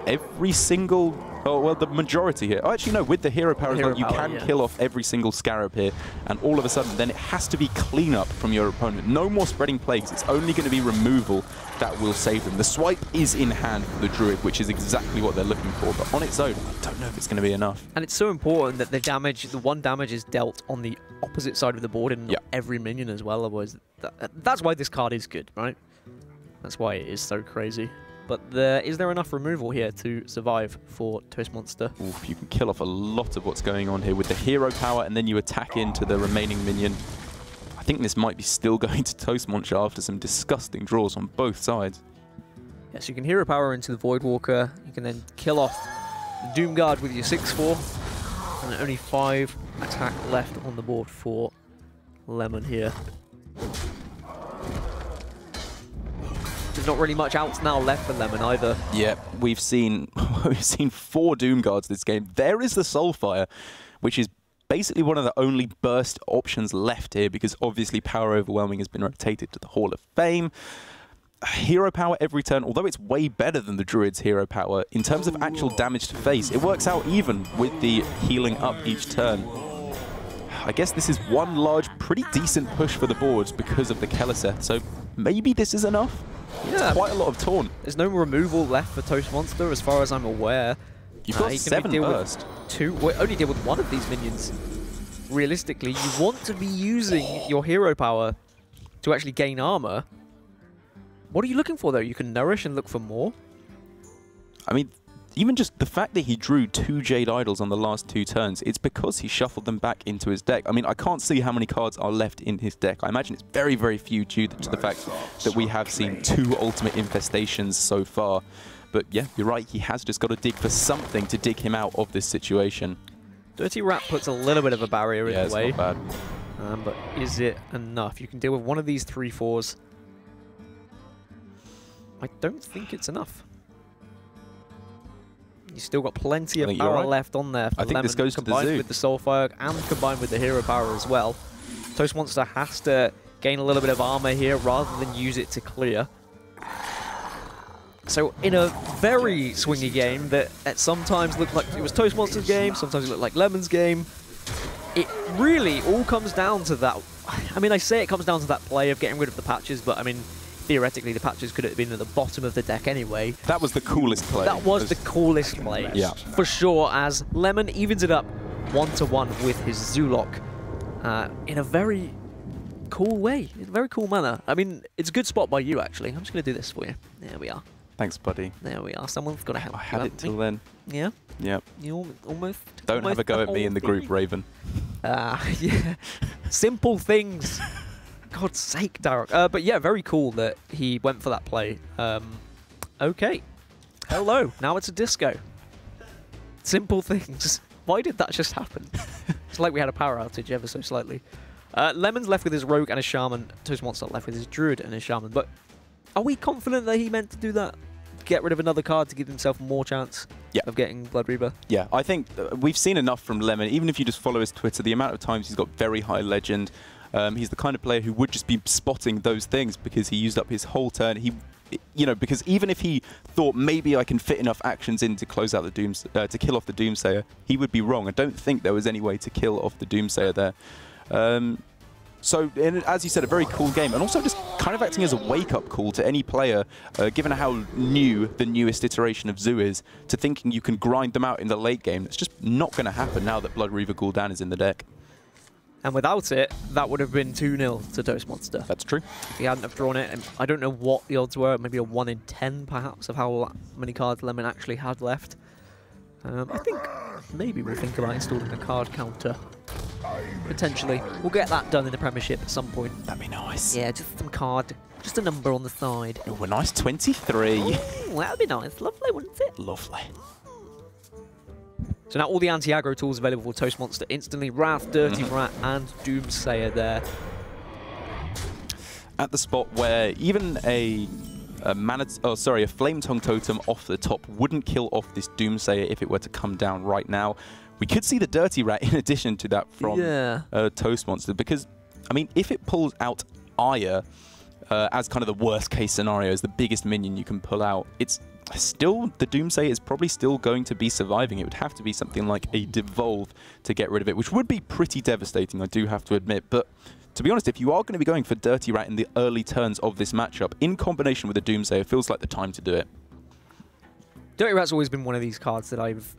B: every single... Oh, well, the majority here. Oh, actually, no, with the hero power as well, you can kill off every single Scarab here, and all of a sudden, then it has to be cleanup from your opponent. No more spreading plagues. It's only going to be removal that will save them. The swipe is in hand for the Druid, which is exactly what they're looking for, but on its own, I don't know if it's going to be enough. And
A: it's so important that the one damage is dealt on the opposite side of the board and not every minion as well, otherwise that's why this card is good, right? That's why it is so crazy. But is there enough removal here to survive for Toastmonster?
B: Oof, you can kill off a lot of what's going on here with the hero power, and then you attack into the remaining minion. I think this might be still going to Toastmonster after some disgusting draws on both sides.
A: Yes, you can hero power into the Voidwalker. You can then kill off the Doomguard with your 6/4. And only 5 attack left on the board for Lemon here. There's not really much else now left for Lemon either.
B: Yeah, we've seen 4 Doomguards this game. There is the Soulfire, which is basically one of the only burst options left here, because obviously Power Overwhelming has been rotated to the Hall of Fame. Hero power every turn, although it's way better than the Druid's hero power, in terms of actual damage to face, it works out even with the healing up each turn. I guess this is one large, pretty decent push for the boards because of the Keleseth, so maybe this is enough?
A: Yeah,
B: it's quite a lot of Taunt.
A: There's no removal left for Toastmonster as far as I'm aware.
B: You've got 7 burst.
A: Only deal with 1 of these minions. Realistically, you want to be using your hero power to actually gain armor. What are you looking for, though? You can nourish and look for more.
B: I mean, even just the fact that he drew 2 Jade Idols on the last 2 turns, it's because he shuffled them back into his deck. I mean, I can't see how many cards are left in his deck. I imagine it's very, very few due to the fact that we have seen 2 Ultimate Infestations so far. But yeah, you're right, he has just got to dig for something to dig him out of this situation.
A: Dirty Rat puts a little bit of a barrier in the way.
B: Yeah, it's not bad.
A: But is it enough? You can deal with one of these 3/4s. I don't think it's enough. You still got plenty of power left on there for Lemon,
B: this goes to the
A: combined
B: zoo.
A: with the Soulfire and combined with the hero power as well. Toastmonster has to gain a little bit of armor here rather than use it to clear. So in a very swingy game that at sometimes looked like it was Toastmonster's game, sometimes it looked like Lemon's game, it really all comes down to that. I mean, I say it comes down to that play of getting rid of the patches, but I mean, theoretically, the patches could have been at the bottom of the deck anyway.
B: That was the coolest play.
A: That was the coolest play, for sure, as Lemon evens it up 1-to-1 with his Zoolock in a very cool way, in a very cool manner. I mean, it's a good spot by you, actually. I'm just going to do this for you. There we are.
B: Thanks, buddy.
A: There we are. Someone's got to help.
B: I had it till then.
A: Yeah?
B: Yep.
A: You almost...
B: Don't have a go at me in the group, Raven.
A: Yeah. Simple things. God's sake, Darok. But yeah, very cool that he went for that play. Okay. Hello. Now it's a disco. Simple things. Why did that just happen? It's like we had a power outage ever so slightly. Lemon's left with his Rogue and his Shaman. Toastmonster left with his Druid and his Shaman. But are we confident that he meant to do that? Get rid of another card to give himself more chance of getting Blood Reaver? Yeah,
B: I think we've seen enough from Lemon. Even if you just follow his Twitter, the amount of times he's got very high legend. He's the kind of player who would just be spotting those things because he used up his whole turn. Because even if he thought maybe I can fit enough actions in to close out the to kill off the Doomsayer, he would be wrong. I don't think there was any way to kill off the Doomsayer there. So, as you said, a very cool game, and also just kind of acting as a wake-up call to any player, given how new the newest iteration of Zoo is, to thinking you can grind them out in the late game. It's just not going to happen now that Blood Reaver Gul'dan is in the deck.
A: And without it, that would have been 2-0 to Toastmonster.
B: That's true.
A: If he hadn't have drawn it, and I don't know what the odds were, maybe a 1 in 10 perhaps of how many cards Lemon actually had left. I think maybe we'll think about installing a card counter. Potentially. We'll get that done in the Premiership at some point.
B: That'd be nice.
A: Yeah, just some card, just a number on the side.
B: Oh, a nice 23.
A: Ooh, that'd be nice. Lovely, wouldn't it?
B: Lovely.
A: So now all the anti-aggro tools available for Toastmonster instantly. Wrath, Dirty Rat, and Doomsayer there.
B: At the spot where even a Flame Tongue Totem off the top wouldn't kill off this Doomsayer if it were to come down right now. We could see the Dirty Rat in addition to that from Toastmonster, because, I mean, if it pulls out Aya as kind of the worst case scenario, as the biggest minion you can pull out, it's still, the Doomsayer is probably still going to be surviving. It would have to be something like a Devolve to get rid of it, which would be pretty devastating, I do have to admit. But to be honest, if you are going to be going for Dirty Rat in the early turns of this matchup, in combination with the Doomsayer, it feels like the time to do it.
A: Dirty Rat's always been one of these cards that I've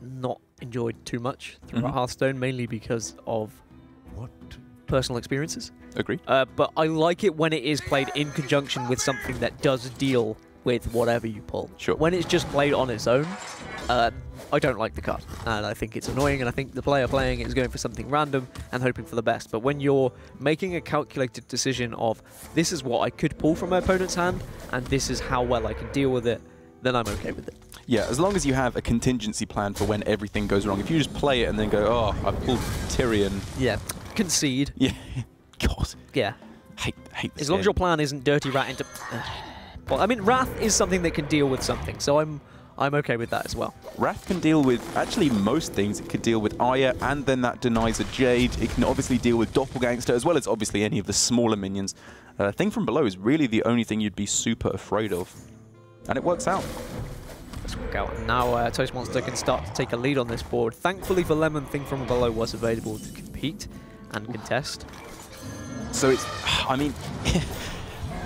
A: not enjoyed too much throughout Hearthstone, mainly because of personal experiences.
B: Agreed.
A: But I like it when it is played in conjunction with something that does deal with whatever you pull.
B: Sure.
A: When it's just played on its own, I don't like the card, and I think it's annoying, and I think the player playing it is going for something random and hoping for the best. But when you're making a calculated decision of, this is what I could pull from my opponent's hand, and this is how well I can deal with it, then I'm okay with it.
B: Yeah, as long as you have a contingency plan for when everything goes wrong. If you just play it and then go, oh, I pulled Tyrion.
A: Yeah, concede.
B: Yeah, God.
A: Yeah.
B: Hate this
A: As long as your plan isn't Dirty Rat into... well, I mean, Wrath is something that can deal with something, so I'm okay with that as well. Wrath
B: can deal with, actually, most things. It could deal with Aya, and then that denies a Jade. It can obviously deal with Doppelgangster, as well as, obviously, any of the smaller minions. Thing from below is really the only thing you'd be super afraid of. And it works out.
A: Let's work out. Now Toastmonster can start to take a lead on this board. Thankfully for Lemon, Thing from Below was available to compete and contest.
B: So it's, I mean,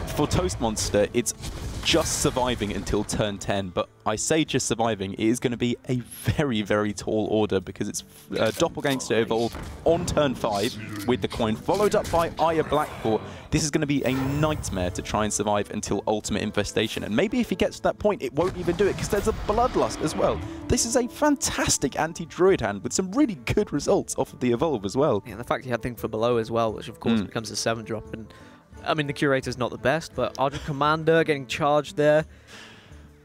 B: for Toastmonster, it's just surviving until turn 10, but I say just surviving, it is going to be a very, very tall order because it's Doppelgangster Evolve on turn 5 with the coin, followed up by Aya Blackpool. This is going to be a nightmare to try and survive until Ultimate Infestation, and maybe if he gets to that point, it won't even do it because there's a Bloodlust as well. This is a fantastic anti-Druid hand with some really good results off of the Evolve as well.
A: Yeah, and the fact he had Thing for Below as well, which of course becomes a 7-drop, and I mean, the Curator's not the best, but Ardent Commander getting charged there.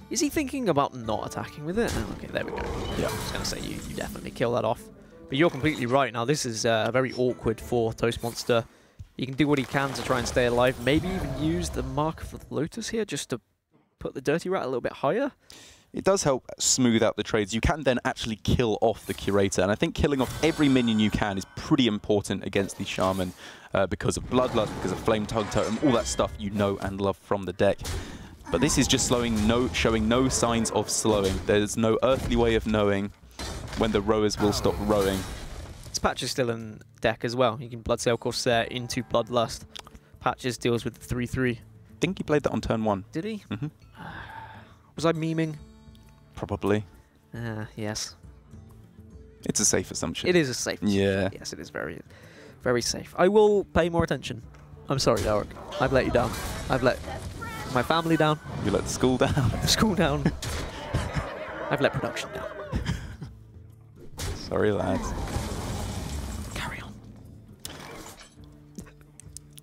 A: Is he thinking about not attacking with it? Oh, okay, there we go. Yeah, I was going to say, you definitely kill that off. But you're completely right. Now, this is very awkward for Toastmonster. He can do what he can to try and stay alive. Maybe even use the Mark of the Lotus here just to put the Dirty Rat a little bit higher.
B: It does help smooth out the trades. You can then actually kill off the Curator, and I think killing off every minion you can is pretty important against the Shaman because of Bloodlust, because of Flame Tongue Totem, all that stuff you know and love from the deck. But this is just showing no signs of slowing. There's no earthly way of knowing when the rowers will stop rowing.
A: This Patches still in deck as well. You can Bloodsail Corsair into Bloodlust. Patches deals with the 3/3.
B: I think he played that on turn 1.
A: Did he? Was I memeing?
B: Probably.
A: Yes.
B: It's a safe assumption.
A: It is a safe assumption.
B: Yeah.
A: Yes, it is very, very safe. I will pay more attention. I'm sorry, Darok. I've let you down. I've let my family down.
B: You let the school down.
A: The school down. I've let production down.
B: Sorry, lads.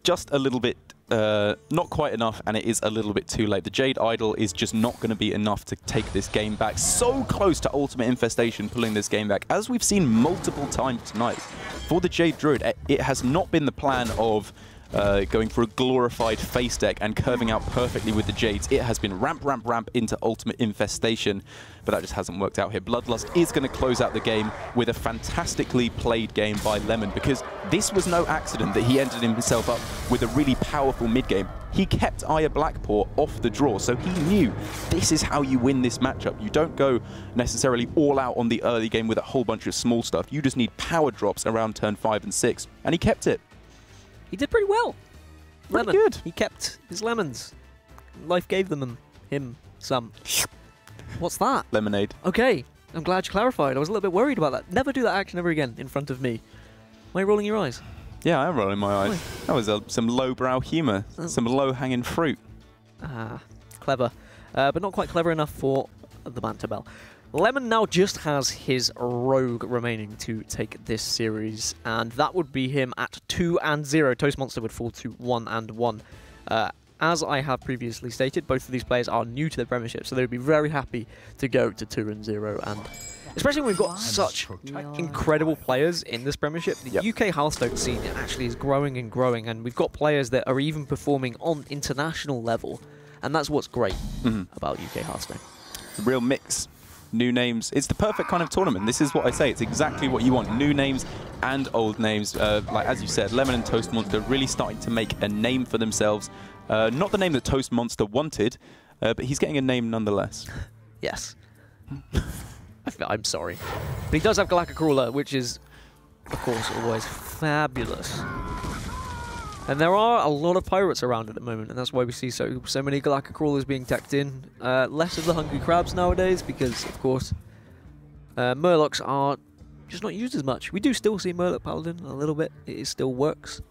B: just a little bit, not quite enough, and it is a little bit too late. The Jade Idol is just not going to be enough to take this game back. So close to Ultimate Infestation pulling this game back, as we've seen multiple times tonight. For the Jade Druid, it has not been the plan of going for a glorified face deck and curving out perfectly with the Jades. It has been ramp, ramp, ramp into Ultimate Infestation, but that just hasn't worked out here. Bloodlust is going to close out the game with a fantastically played game by Lemon, because this was no accident that he ended himself up with a really powerful mid-game. He kept Aya Blackpaw off the draw, so he knew this is how you win this matchup. You don't go necessarily all out on the early game with a whole bunch of small stuff. You just need power drops around turn 5 and 6, and he kept it.
A: He did pretty well.
B: Pretty good.
A: He kept his lemons. Life gave him some. What's that?
B: Lemonade.
A: Okay, I'm glad you clarified. I was a little bit worried about that. Never do that action ever again in front of me. Why are you rolling your eyes?
B: Yeah, I am rolling my eyes.
A: Why?
B: That was some lowbrow humour, some low-hanging fruit.
A: Ah, clever. But not quite clever enough for the banter bell. Lemon now just has his Rogue remaining to take this series, and that would be him at 2 and 0. Toastmonster would fall to 1 and 1. As I have previously stated, both of these players are new to the Premiership, so they would be very happy to go to 2 and 0. And especially when we've got such incredible players in this Premiership, the UK Hearthstone scene actually is growing and growing, and we've got players that are even performing on international level, and that's what's great about UK Hearthstone.
B: A real mix. New names. It's the perfect kind of tournament. This is what I say. It's exactly what you want. New names and old names. Like, as you said, Lemon and Toastmonster really starting to make a name for themselves. Not the name that Toastmonster wanted, but he's getting a name nonetheless.
A: Yes. I'm sorry. But he does have Galactic Crawler, which is, of course, always fabulous. And there are a lot of pirates around at the moment, and that's why we see so many Galactic Crawlers being teched in. Less of the Hungry Crabs nowadays, because, of course, Murlocs are just not used as much. We do still see Murloc Paladin a little bit. It still works.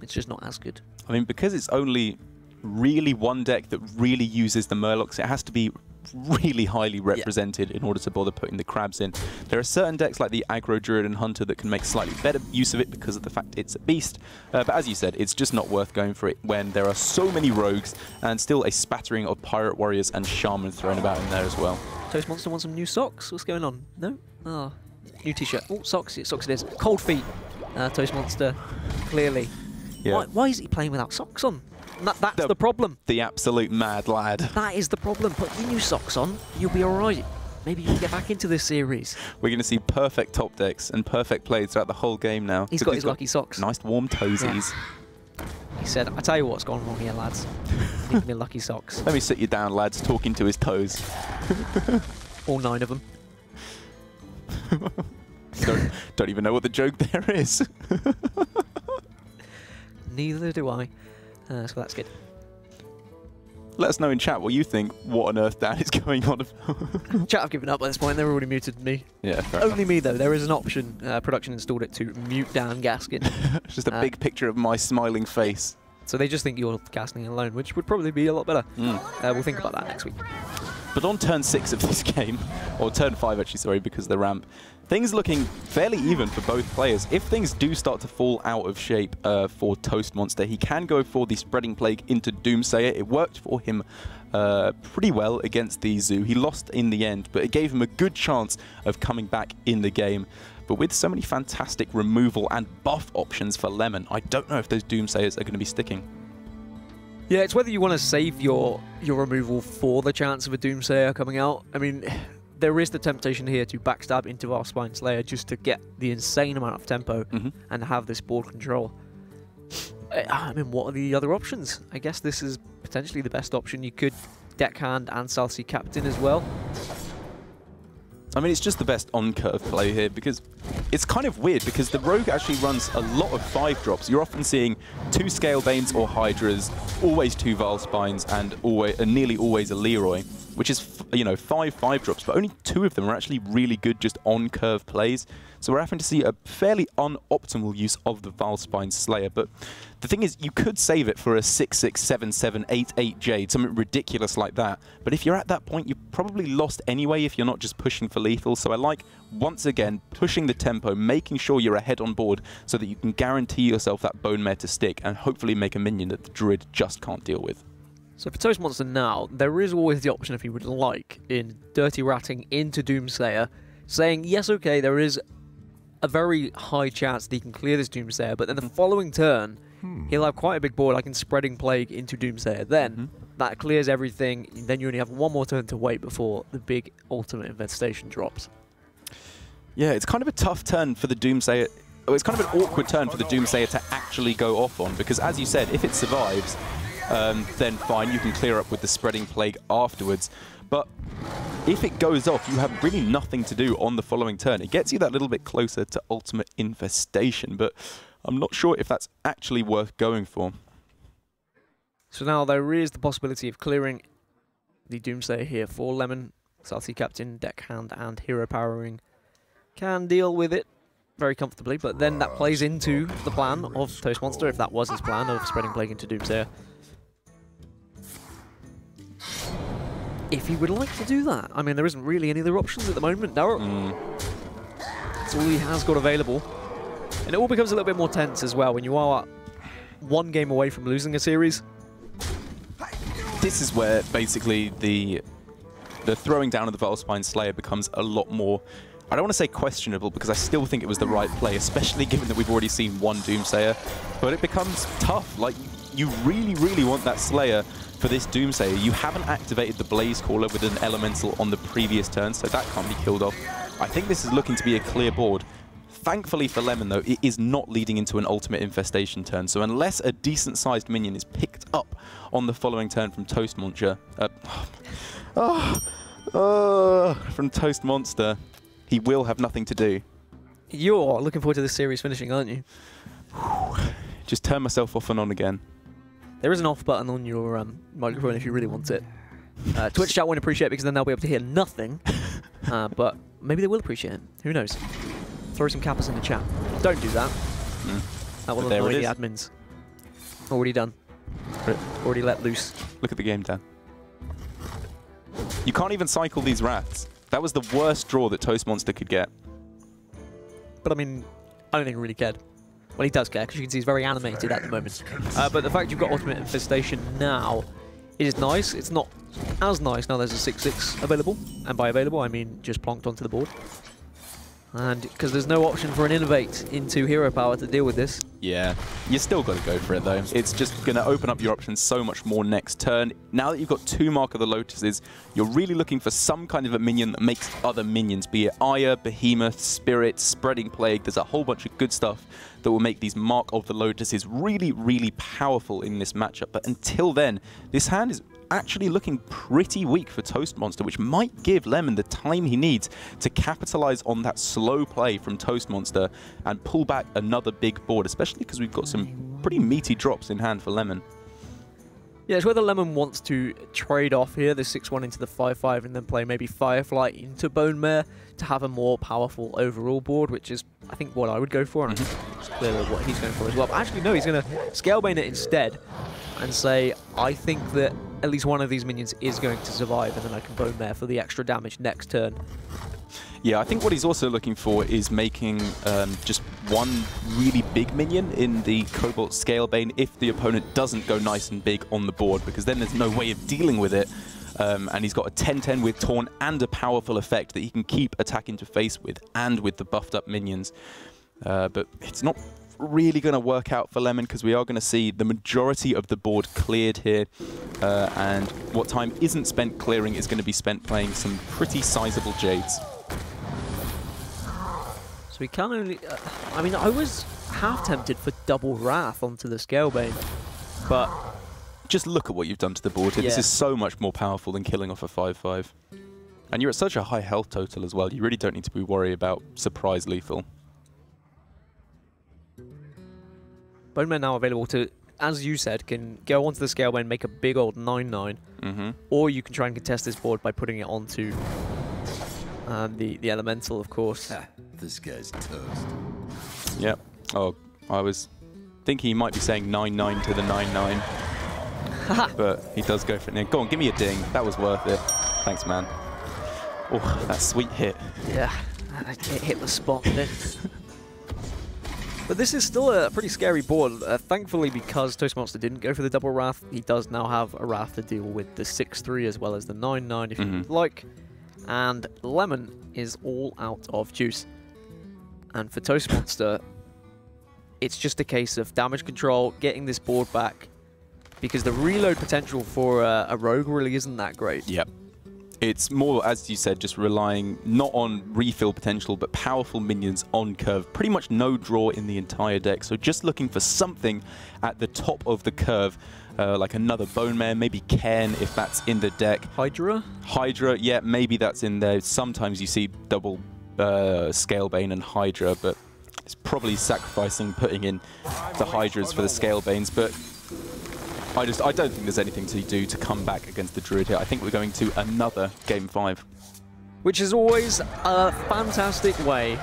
A: It's just not as good.
B: I mean, because it's only really one deck that really uses the Murlocs, it has to be really highly represented in order to bother putting the crabs in. There are certain decks like the Aggro, Druid and Hunter that can make slightly better use of it because of the fact it's a beast, but as you said, it's just not worth going for it when there are so many rogues and still a spattering of pirate warriors and shaman thrown about in there as well.
A: Toastmonster wants some new socks? What's going on? No? Ah, new t-shirt. Oh, socks. Socks it is. Cold feet. Toastmonster, clearly.
B: Yeah.
A: Why is he playing without socks on? That's the problem.
B: The absolute mad lad.
A: That is the problem. Put your new socks on, you'll be alright. Maybe you can get back into this series.
B: We're going to see perfect top decks and perfect plays throughout the whole game now.
A: He's got his lucky socks.
B: Nice warm toesies.
A: Yeah. He said, I tell you what's gone wrong here, lads. Give me lucky socks.
B: Let me sit you down, lads, talking to his toes.
A: All 9 of them.
B: Don't even know what the joke there is.
A: Neither do I. So that's good.
B: Let us know in chat what you think. What on earth Dan is going on?
A: Chat, I've given up at this point. They've already muted me.
B: Yeah,
A: only me though. There is an option. Production installed it to mute Dan Gaskin.
B: Just a big picture of my smiling face.
A: So they just think you're Gaskin alone, which would probably be a lot better. We'll think about that next week.
B: But on turn 6 of this game, or turn 5 actually, sorry, because of the ramp, things looking fairly even for both players. If things do start to fall out of shape for Toastmonster, he can go for the Spreading Plague into Doomsayer. It worked for him pretty well against the Zoo. He lost in the end, but it gave him a good chance of coming back in the game. But with so many fantastic removal and buff options for Lemon, I don't know if those Doomsayers are going to be sticking.
A: Yeah, it's whether you want to save your removal for the chance of a Doomsayer coming out. I mean, there is the temptation here to backstab into our Spine Slayer just to get the insane amount of tempo and have this board control. I mean, what are the other options? I guess this is potentially the best option. You could Deckhand and South Sea Captain as well.
B: I mean, it's just the best on-curve play here because it's kind of weird because the Rogue actually runs a lot of 5-drops. You're often seeing 2 Scalebanes or Hydras, always 2 Vile Spines, and nearly always a Leroy. which is, you know, 5/5 drops, but only 2 of them are actually really good just on-curve plays. So we're having to see a fairly unoptimal use of the Valspine Slayer. But the thing is, you could save it for a 6/6, 7/7, 8/8 Jade, something ridiculous like that. But if you're at that point, you've probably lost anyway if you're not just pushing for lethal. So I like, once again, pushing the tempo, making sure you're ahead on board so that you can guarantee yourself that Bone Mare to stick and hopefully make a minion that the Druid just can't deal with.
A: So for Toastmonster now, there is always the option, if you would like, in dirty ratting into Doomsayer, saying, yes, okay, there is a very high chance that he can clear this Doomsayer, but then the following turn, he'll have quite a big board, like in Spreading Plague into Doomsayer. Then, that clears everything, then you only have 1 more turn to wait before the big ultimate infestation drops. Yeah,
B: it's kind of a tough turn for the Doomsayer. Oh, it's kind of an awkward turn for the Doomsayer to actually go off on, because as you said, if it survives, then fine, you can clear up with the Spreading Plague afterwards. But if it goes off, you have really nothing to do on the following turn. It gets you that little bit closer to ultimate infestation, but I'm not sure if that's actually worth going for.
A: So now there is the possibility of clearing the Doomsayer here for Lemon. Salty Captain, Deckhand, and Hero Powering can deal with it very comfortably, but then that plays into the plan of Toastmonster, if that was his plan of Spreading Plague into Doomsayer. If he would like to do that. I mean, there isn't really any other options at the moment. That's all he has got available. And it all becomes a little bit more tense as well when you are 1 game away from losing a series.
B: This is where basically the throwing down of the Valspine Slayer becomes a lot more, I don't want to say questionable, because I still think it was the right play, especially given that we've already seen 1 Doomsayer. But it becomes tough. Like, you really, really want that Slayer for this Doomsayer. You haven't activated the Blaze Caller with an Elemental on the previous turn, so that can't be killed off. I think this is looking to be a clear board. Thankfully for Lemon, though, it is not leading into an ultimate infestation turn, so unless a decent-sized minion is picked up on the following turn from Toastmonster, from Toastmonster, he will have nothing to do.
A: You're looking forward to this series finishing, aren't you?
B: Just turn myself off and on again.
A: There is an off button on your microphone if you really want it. Twitch chat won't appreciate it because then they'll be able to hear nothing. But maybe they will appreciate it. Who knows? Throw some kappas in the chat. Don't do that. That will annoy the admins. Already done. Already let loose.
B: Look at the game, Dan. You can't even cycle these rats. That was the worst draw that Toastmonster could get.
A: But I mean, I don't think he really cared. Well, he does care, because you can see he's very animated at the moment. But the fact you've got Ultimate Infestation now, it is nice. It's not as nice now there's a 6/6 available. And by available, I mean just plonked onto the board. And because there's no option for an Innovate into Hero Power to deal with this.
B: Yeah, you still got to go for it, though. It's just going to open up your options so much more next turn. Now that you've got 2 Mark of the Lotuses, you're really looking for some kind of a minion that makes other minions, be it Aya, Behemoth, Spirit, Spreading Plague. There's a whole bunch of good stuff that will make these Mark of the Lotuses really, really powerful in this matchup. But until then, this hand is actually looking pretty weak for Toastmonster, which might give Lemon the time he needs to capitalize on that slow play from Toastmonster and pull back another big board, especially because we've got some pretty meaty drops in hand for Lemon.
A: Yeah, it's whether Lemon wants to trade off here, the 6/1 into the 5/5, and then play maybe Firefly into Bone Mare to have a more powerful overall board, which is, I think, what I would go for, and it's clearly what he's going for as well. But actually, no, he's going to Scalebane it instead and say, I think that at least one of these minions is going to survive, and then I can Bone Mare for the extra damage next turn.
B: Yeah, I think what he's also looking for is making just 1 really big minion in the Cobalt Scalebane if the opponent doesn't go nice and big on the board, because then there's no way of dealing with it. And he's got a 10/10 with Taunt and a powerful effect that he can keep attack into face with, and with the buffed up minions. But it's not really going to work out for Lemon, because we are going to see the majority of the board cleared here, and what time isn't spent clearing is going to be spent playing some pretty sizable Jades.
A: So we can only... I mean, I was half tempted for double Wrath onto the Scalebane, but...
B: Just look at what you've done to the board here. Yeah. This is so much more powerful than killing off a 5/5. And you're at such a high health total as well. You really don't need to be worried about surprise lethal.
A: Bone Mare now available to as you said, can go onto the Scalebane, make a big old 9/9, or you can try and contest this board by putting it onto the Elemental, of course.
C: This guy's toast.
B: Yep. Oh, I was thinking he might be saying 9/9 to the 9/9. But he does go for it. Go on, give me a ding. That was worth it. Thanks, man. Oh, that sweet hit.
A: Yeah, it hit the spot, didn't it? But this is still a pretty scary board. Thankfully, because Toastmonster didn't go for the double Wrath, he does now have a Wrath to deal with the 6/3 as well as the 9/9 if you like. And Lemon is all out of juice. And for Toastmonster, it's just a case of damage control, getting this board back, because the reload potential for a Rogue really isn't that great.
B: Yep. It's more, as you said, just relying not on refill potential, but powerful minions on curve. Pretty much no draw in the entire deck, so just looking for something at the top of the curve, like another Bone Mare, maybe Cairn if that's in the deck.
A: Hydra?
B: Hydra, yeah, maybe that's in there. Sometimes you see double Scalebane and Hydra, but it's probably sacrificing putting in the Hydras for the Scalebanes, but I don't think there's anything to do to come back against the Druid here. I think we're going to another Game 5.
A: Which is always a fantastic way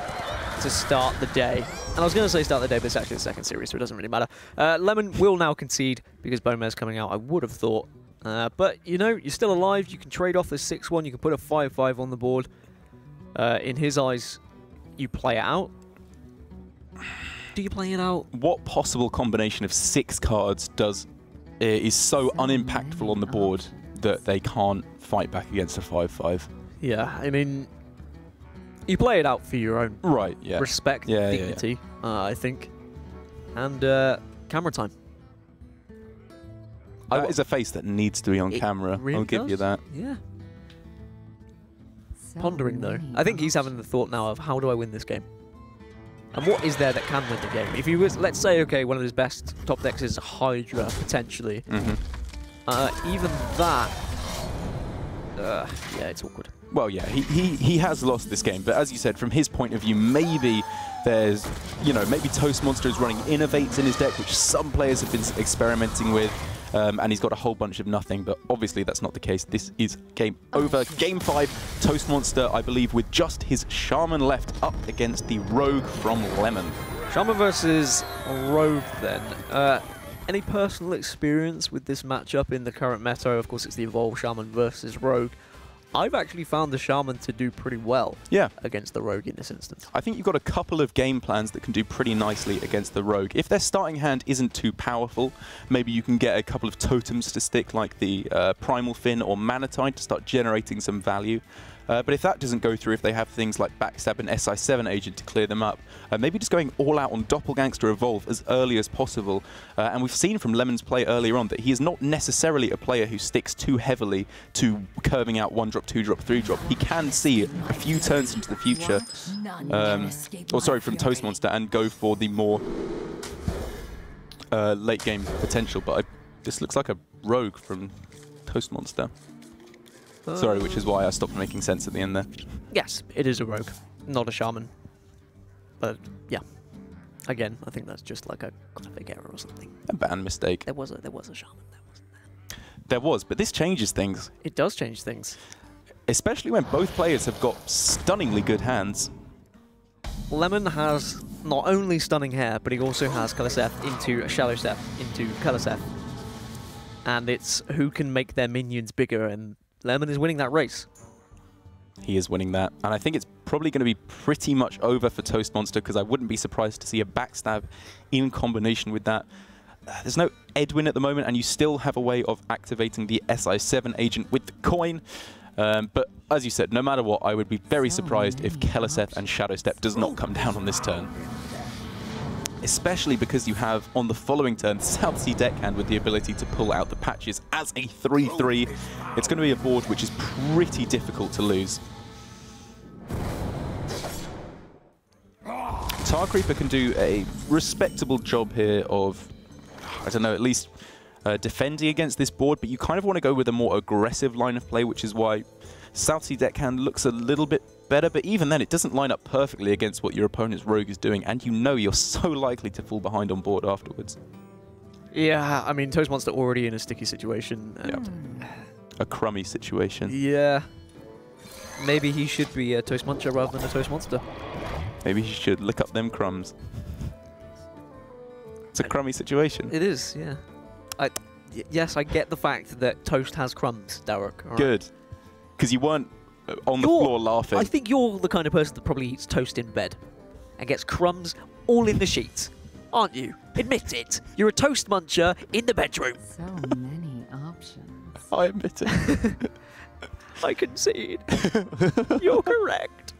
A: to start the day. And I was going to say start the day, but it's actually the second series, so it doesn't really matter. Lemon will now concede because Bone Mare's coming out, I would have thought. But, you know, you're still alive. You can trade off the 6/1. You can put a 5/5 on the board. In his eyes, you play it out. Do you play it out?
B: What possible combination of 6 cards is so unimpactful on the board that they can't fight back against a 5/5?
A: Yeah, I mean, you play it out for your own respect, dignity, I think. And camera time.
B: That is a face that needs to be on camera.
A: Really
B: I'll give you that.
A: Yeah. Pondering, though. I think he's having the thought now of, how do I win this game? And what is there that can win the game? If you was, let's say, okay, one of his best top decks is Hydra, potentially. Even that, yeah, it's awkward.
B: Well, yeah, he has lost this game, but as you said, from his point of view, maybe there's, you know, maybe Toastmonster is running Innovates in his deck, which some players have been experimenting with, and he's got a whole bunch of nothing, but obviously that's not the case. This is game over. Game 5, Toastmonster, I believe, with just his Shaman left up against the Rogue from Lemon.
A: Shaman versus Rogue, then. Any personal experience with this matchup in the current meta? Of course, it's the Evolve Shaman versus Rogue. I've actually found the Shaman to do pretty well against the Rogue in this instance.
B: I think you've got a couple of game plans that can do pretty nicely against the Rogue. If their starting hand isn't too powerful, maybe you can get a couple of totems to stick, like the Primal Fin or Manatide, to start generating some value. But if that doesn't go through, if they have things like Backstab and SI7 Agent to clear them up, maybe just going all out on Doppelgangster Evolve as early as possible. And we've seen from Lemon's play earlier on that he is not necessarily a player who sticks too heavily to curving out 1-drop, 2-drop, 3-drop. He can see a few turns into the future, or sorry, from Toastmonster, and go for the more late game potential. But this looks like a Rogue from Toastmonster. Sorry, which is why I stopped making sense at the end there.
A: Yes, it is a Rogue, not a Shaman. But yeah, again, I think that's just like a graphic error or something.
B: A ban mistake.
A: There was a Shaman, there wasn't there?
B: There was, but this changes things.
A: It does change things.
B: Especially when both players have got stunningly good hands.
A: Lemon has not only stunning hair, but he also has Coloseth into a Shallow Step into Coloseth. And it's who can make their minions bigger, and Lemon is winning that race.
B: He is winning that, and I think it's probably going to be pretty much over for Toastmonster, because I wouldn't be surprised to see a Backstab in combination with that. There's no Edwin at the moment, and you still have a way of activating the SI7 Agent with the coin. But as you said, no matter what, I would be very surprised if Coloseth and Shadow Step does not come down on this turn. Especially because you have, on the following turn, South Sea Deckhand with the ability to pull out the patches as a 3/3. It's going to be a board which is pretty difficult to lose. Tar Creeper can do a respectable job here of, I don't know, at least defending against this board, but you kind of want to go with a more aggressive line of play, which is why South Sea Deckhand looks a little bit better, but even then it doesn't line up perfectly against what your opponent's Rogue is doing, and you know you're so likely to fall behind on board afterwards.
A: Yeah, I mean, Toastmonster already in a sticky situation.
B: A crummy situation.
A: Yeah. Maybe he should be a Toastmuncher rather than a Toastmonster.
B: Maybe he should lick up them crumbs. It's a crummy situation.
A: It is, yeah. Yes, I get the fact that Toast has crumbs, Derek. Right.
B: Good. Because you weren't on the floor laughing.
A: I think you're the kind of person that probably eats toast in bed and gets crumbs all in the sheets, aren't you? Admit it. You're a toast muncher in the bedroom.
D: So many options.
B: I admit it.
A: I concede. You're correct.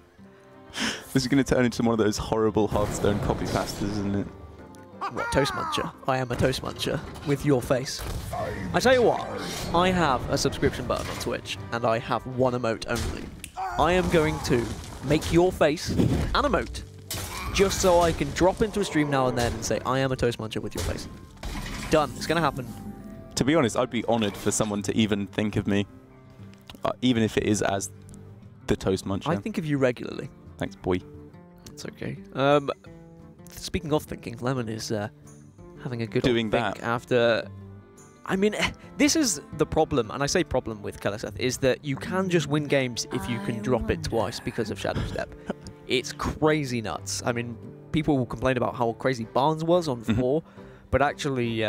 B: This is going to turn into one of those horrible Hearthstone copy pastas, isn't it?
A: What, toast muncher? I am a toast muncher with your face. I tell you what, I have a subscription button on Twitch and I have one emote only. I am going to make your face an emote just so I can drop into a stream now and then and say I am a toast muncher with your face. Done. It's going to happen.
B: To be honest, I'd be honoured for someone to even think of me, even if it is as the toast muncher.
A: I think of you regularly.
B: Thanks, boy.
A: It's okay. Speaking of thinking, Lemon is having a good
B: Doing
A: old think
B: that.
A: after... I mean, this is the problem, and I say problem with Keleseth, is that you can just win games if you can drop it twice because of Shadow Step. It's crazy nuts. I mean, people will complain about how crazy Barnes was on 4, but actually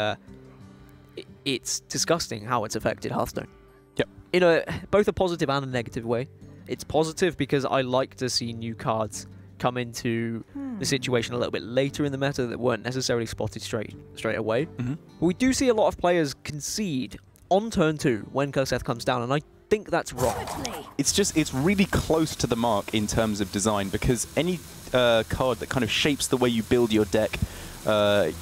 A: it's disgusting how it's affected Hearthstone.
B: Yep.
A: In both a positive and a negative way. It's positive because I like to see new cards come into the situation a little bit later in the meta that weren't necessarily spotted straight away. But we do see a lot of players concede on turn 2 when Keleseth comes down, and I think that's wrong.
B: It's really close to the mark in terms of design, because any card that kind of shapes the way you build your deck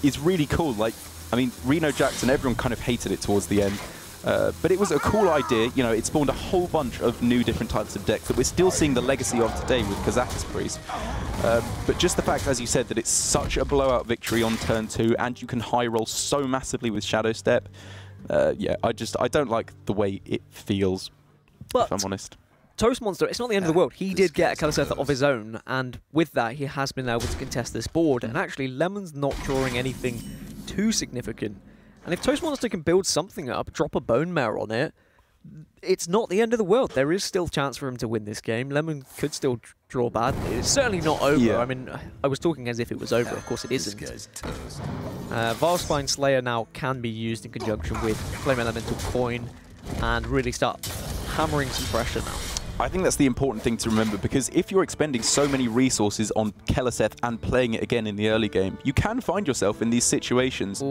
B: is really cool. Like, I mean, Reno Jackson, everyone kind of hated it towards the end. But it was a cool idea. You know, it spawned a whole bunch of new different types of decks that we're still seeing the legacy of today with Kazakus Priest. But just the fact, as you said, that it's such a blowout victory on turn 2 and you can high roll so massively with Shadow Step. Yeah, I don't like the way it feels, if I'm honest.
A: Toastmonster, it's not the end of the world. He did get a Keleseth of his own, and with that, he has been able to contest this board. And actually, Lemon's not drawing anything too significant. And if Toastmonster can build something up, drop a Bone Mare on it, it's not the end of the world. There is still chance for him to win this game. Lemon could still draw badly. It's certainly not over.
B: Yeah.
A: I mean, I was talking as if it was over. Of course it isn't. Vilespine Slayer now can be used in conjunction with Flame Elemental Coin and really start hammering some pressure now.
B: I think that's the important thing to remember, because if you're expending so many resources on Keleseth and playing it again in the early game, you can find yourself in these situations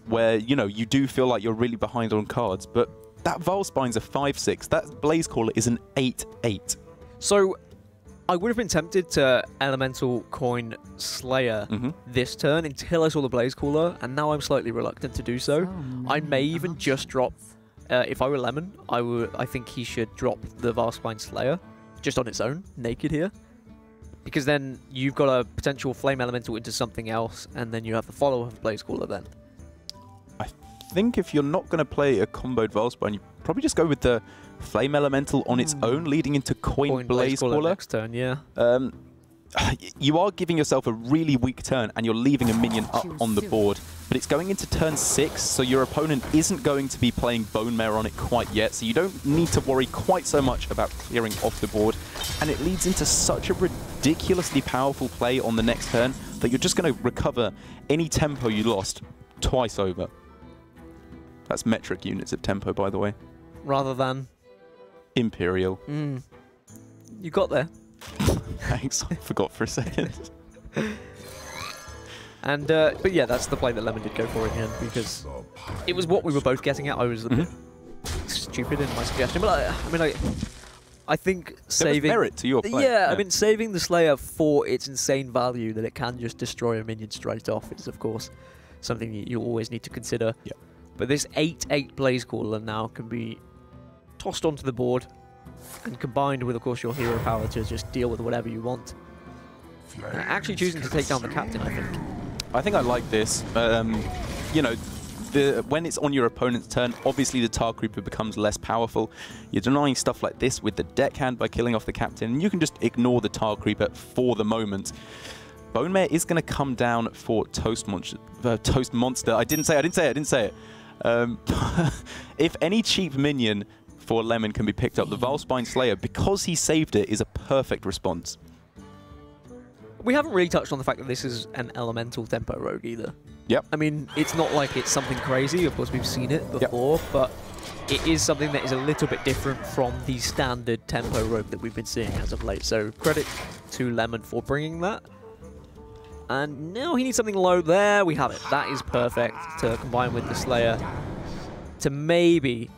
B: where, you know, you do feel like you're really behind on cards, but that Vilspine's a 5/6, that Blazecaller is an 8/8.
A: So, I would have been tempted to Elemental Coin Slayer this turn until I saw the Blazecaller, and now I'm slightly reluctant to do so. I may even just drop... if I were Lemon, I think he should drop the Vilespine Slayer just on its own, naked here. Because then you've got a potential Flame Elemental into something else, and then you have the follow-up of Blazecaller then.
B: I think if you're not going to play a comboed Vilespine, you probably just go with the Flame Elemental on its own, leading into Coin Blazecaller
A: next turn, yeah.
B: You are giving yourself a really weak turn, and you're leaving a minion up on the board. But it's going into turn 6, so your opponent isn't going to be playing Bone Mare on it quite yet, so you don't need to worry quite so much about clearing off the board. And it leads into such a ridiculously powerful play on the next turn that you're just going to recover any tempo you lost twice over. That's metric units of tempo, by the way.
A: Rather than...
B: Imperial.
A: You got there.
B: Thanks, I forgot for a second.
A: And but yeah, that's the play that Lemon did go for in the end, because it was what we were both getting at. I was a bit stupid in my suggestion, but I think saving...
B: There was merit to your play.
A: Yeah, I mean, saving the Slayer for its insane value that it can just destroy a minion straight off is, of course, something you always need to consider.
B: Yeah.
A: But this 8/8 Blazecaller now can be tossed onto the board and combined with, of course, your hero power to just deal with whatever you want. Actually choosing to take down the captain, I think.
B: I think I like this. You know, when it's on your opponent's turn, obviously the Tar Creeper becomes less powerful. You're denying stuff like this with the deckhand by killing off the captain, and you can just ignore the Tar Creeper for the moment. Bone Mare is going to come down for Toastmonster. I didn't say it. If any cheap minion for Lemon can be picked up, the Valspine Slayer, because he saved it, is a perfect response.
A: We haven't really touched on the fact that this is an elemental tempo rogue either.
B: Yep.
A: I mean, it's not like it's something crazy. Of course, we've seen it before, but it is something that is a little bit different from the standard tempo rogue that we've been seeing as of late. So credit to Lemon for bringing that. And now he needs something low. There we have it. That is perfect to combine with the Slayer to maybe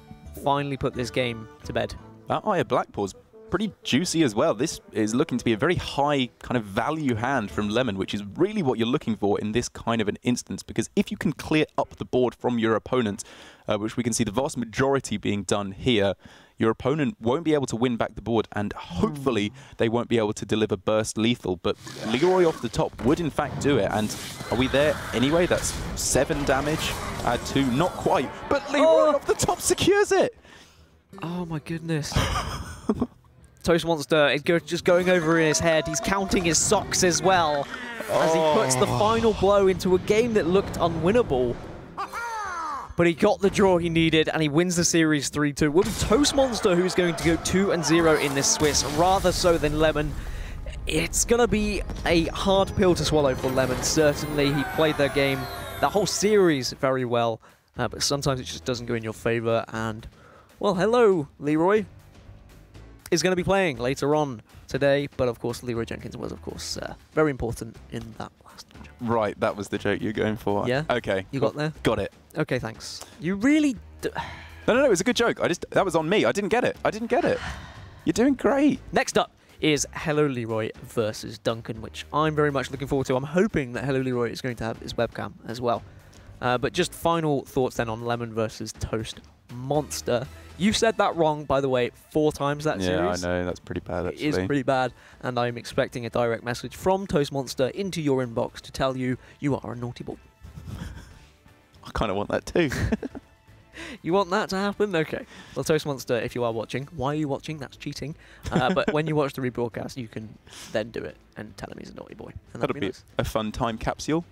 A: finally put this game to bed.
B: That Eye of Blackpaw's pretty juicy as well. This is looking to be a very high kind of value hand from Lemon, which is really what you're looking for in this kind of an instance, because if you can clear up the board from your opponent, which we can see the vast majority being done here, your opponent won't be able to win back the board, and hopefully they won't be able to deliver burst lethal. But Leroy off the top would in fact do it, and are we there anyway? That's 7 damage, add 2, not quite, but Leroy off the top secures it!
A: Oh my goodness. Toastmonster is just going over in his head. He's counting his socks as well as he puts the final blow into a game that looked unwinnable. But he got the draw he needed, and he wins the series 3-2. It will be Toastmonster who's going to go 2-0 in this Swiss, rather so than Lemon. It's going to be a hard pill to swallow for Lemon, certainly. He played their game, that whole series, very well. But sometimes it just doesn't go in your favor. And, well, hello, Leroy. Is going to be playing later on today, but of course Leroy Jenkins was, of course, very important in that last match.
B: Right, that was the joke you're going for.
A: Yeah?
B: Okay.
A: You got there?
B: Got it.
A: Okay, thanks. You really...
B: No, it was a good joke. That was on me. I didn't get it. You're doing great.
A: Next up is Hello Leroy versus Duncan, which I'm very much looking forward to. I'm hoping that Hello Leroy is going to have his webcam as well. But just final thoughts then on Lemon versus Toastmonster. You said that wrong, by the way, 4 times that series.
B: Yeah, I know. That's pretty bad, actually.
A: It is pretty bad, and I'm expecting a direct message from Toastmonster into your inbox to tell you you are a naughty boy.
B: I kind of want that too.
A: You want that to happen? Okay. Well, Toastmonster, if you are watching, why are you watching? That's cheating. But when you watch the rebroadcast, you can then do it and tell him he's a naughty boy. And
B: That'll be
A: nice.
B: a fun time capsule.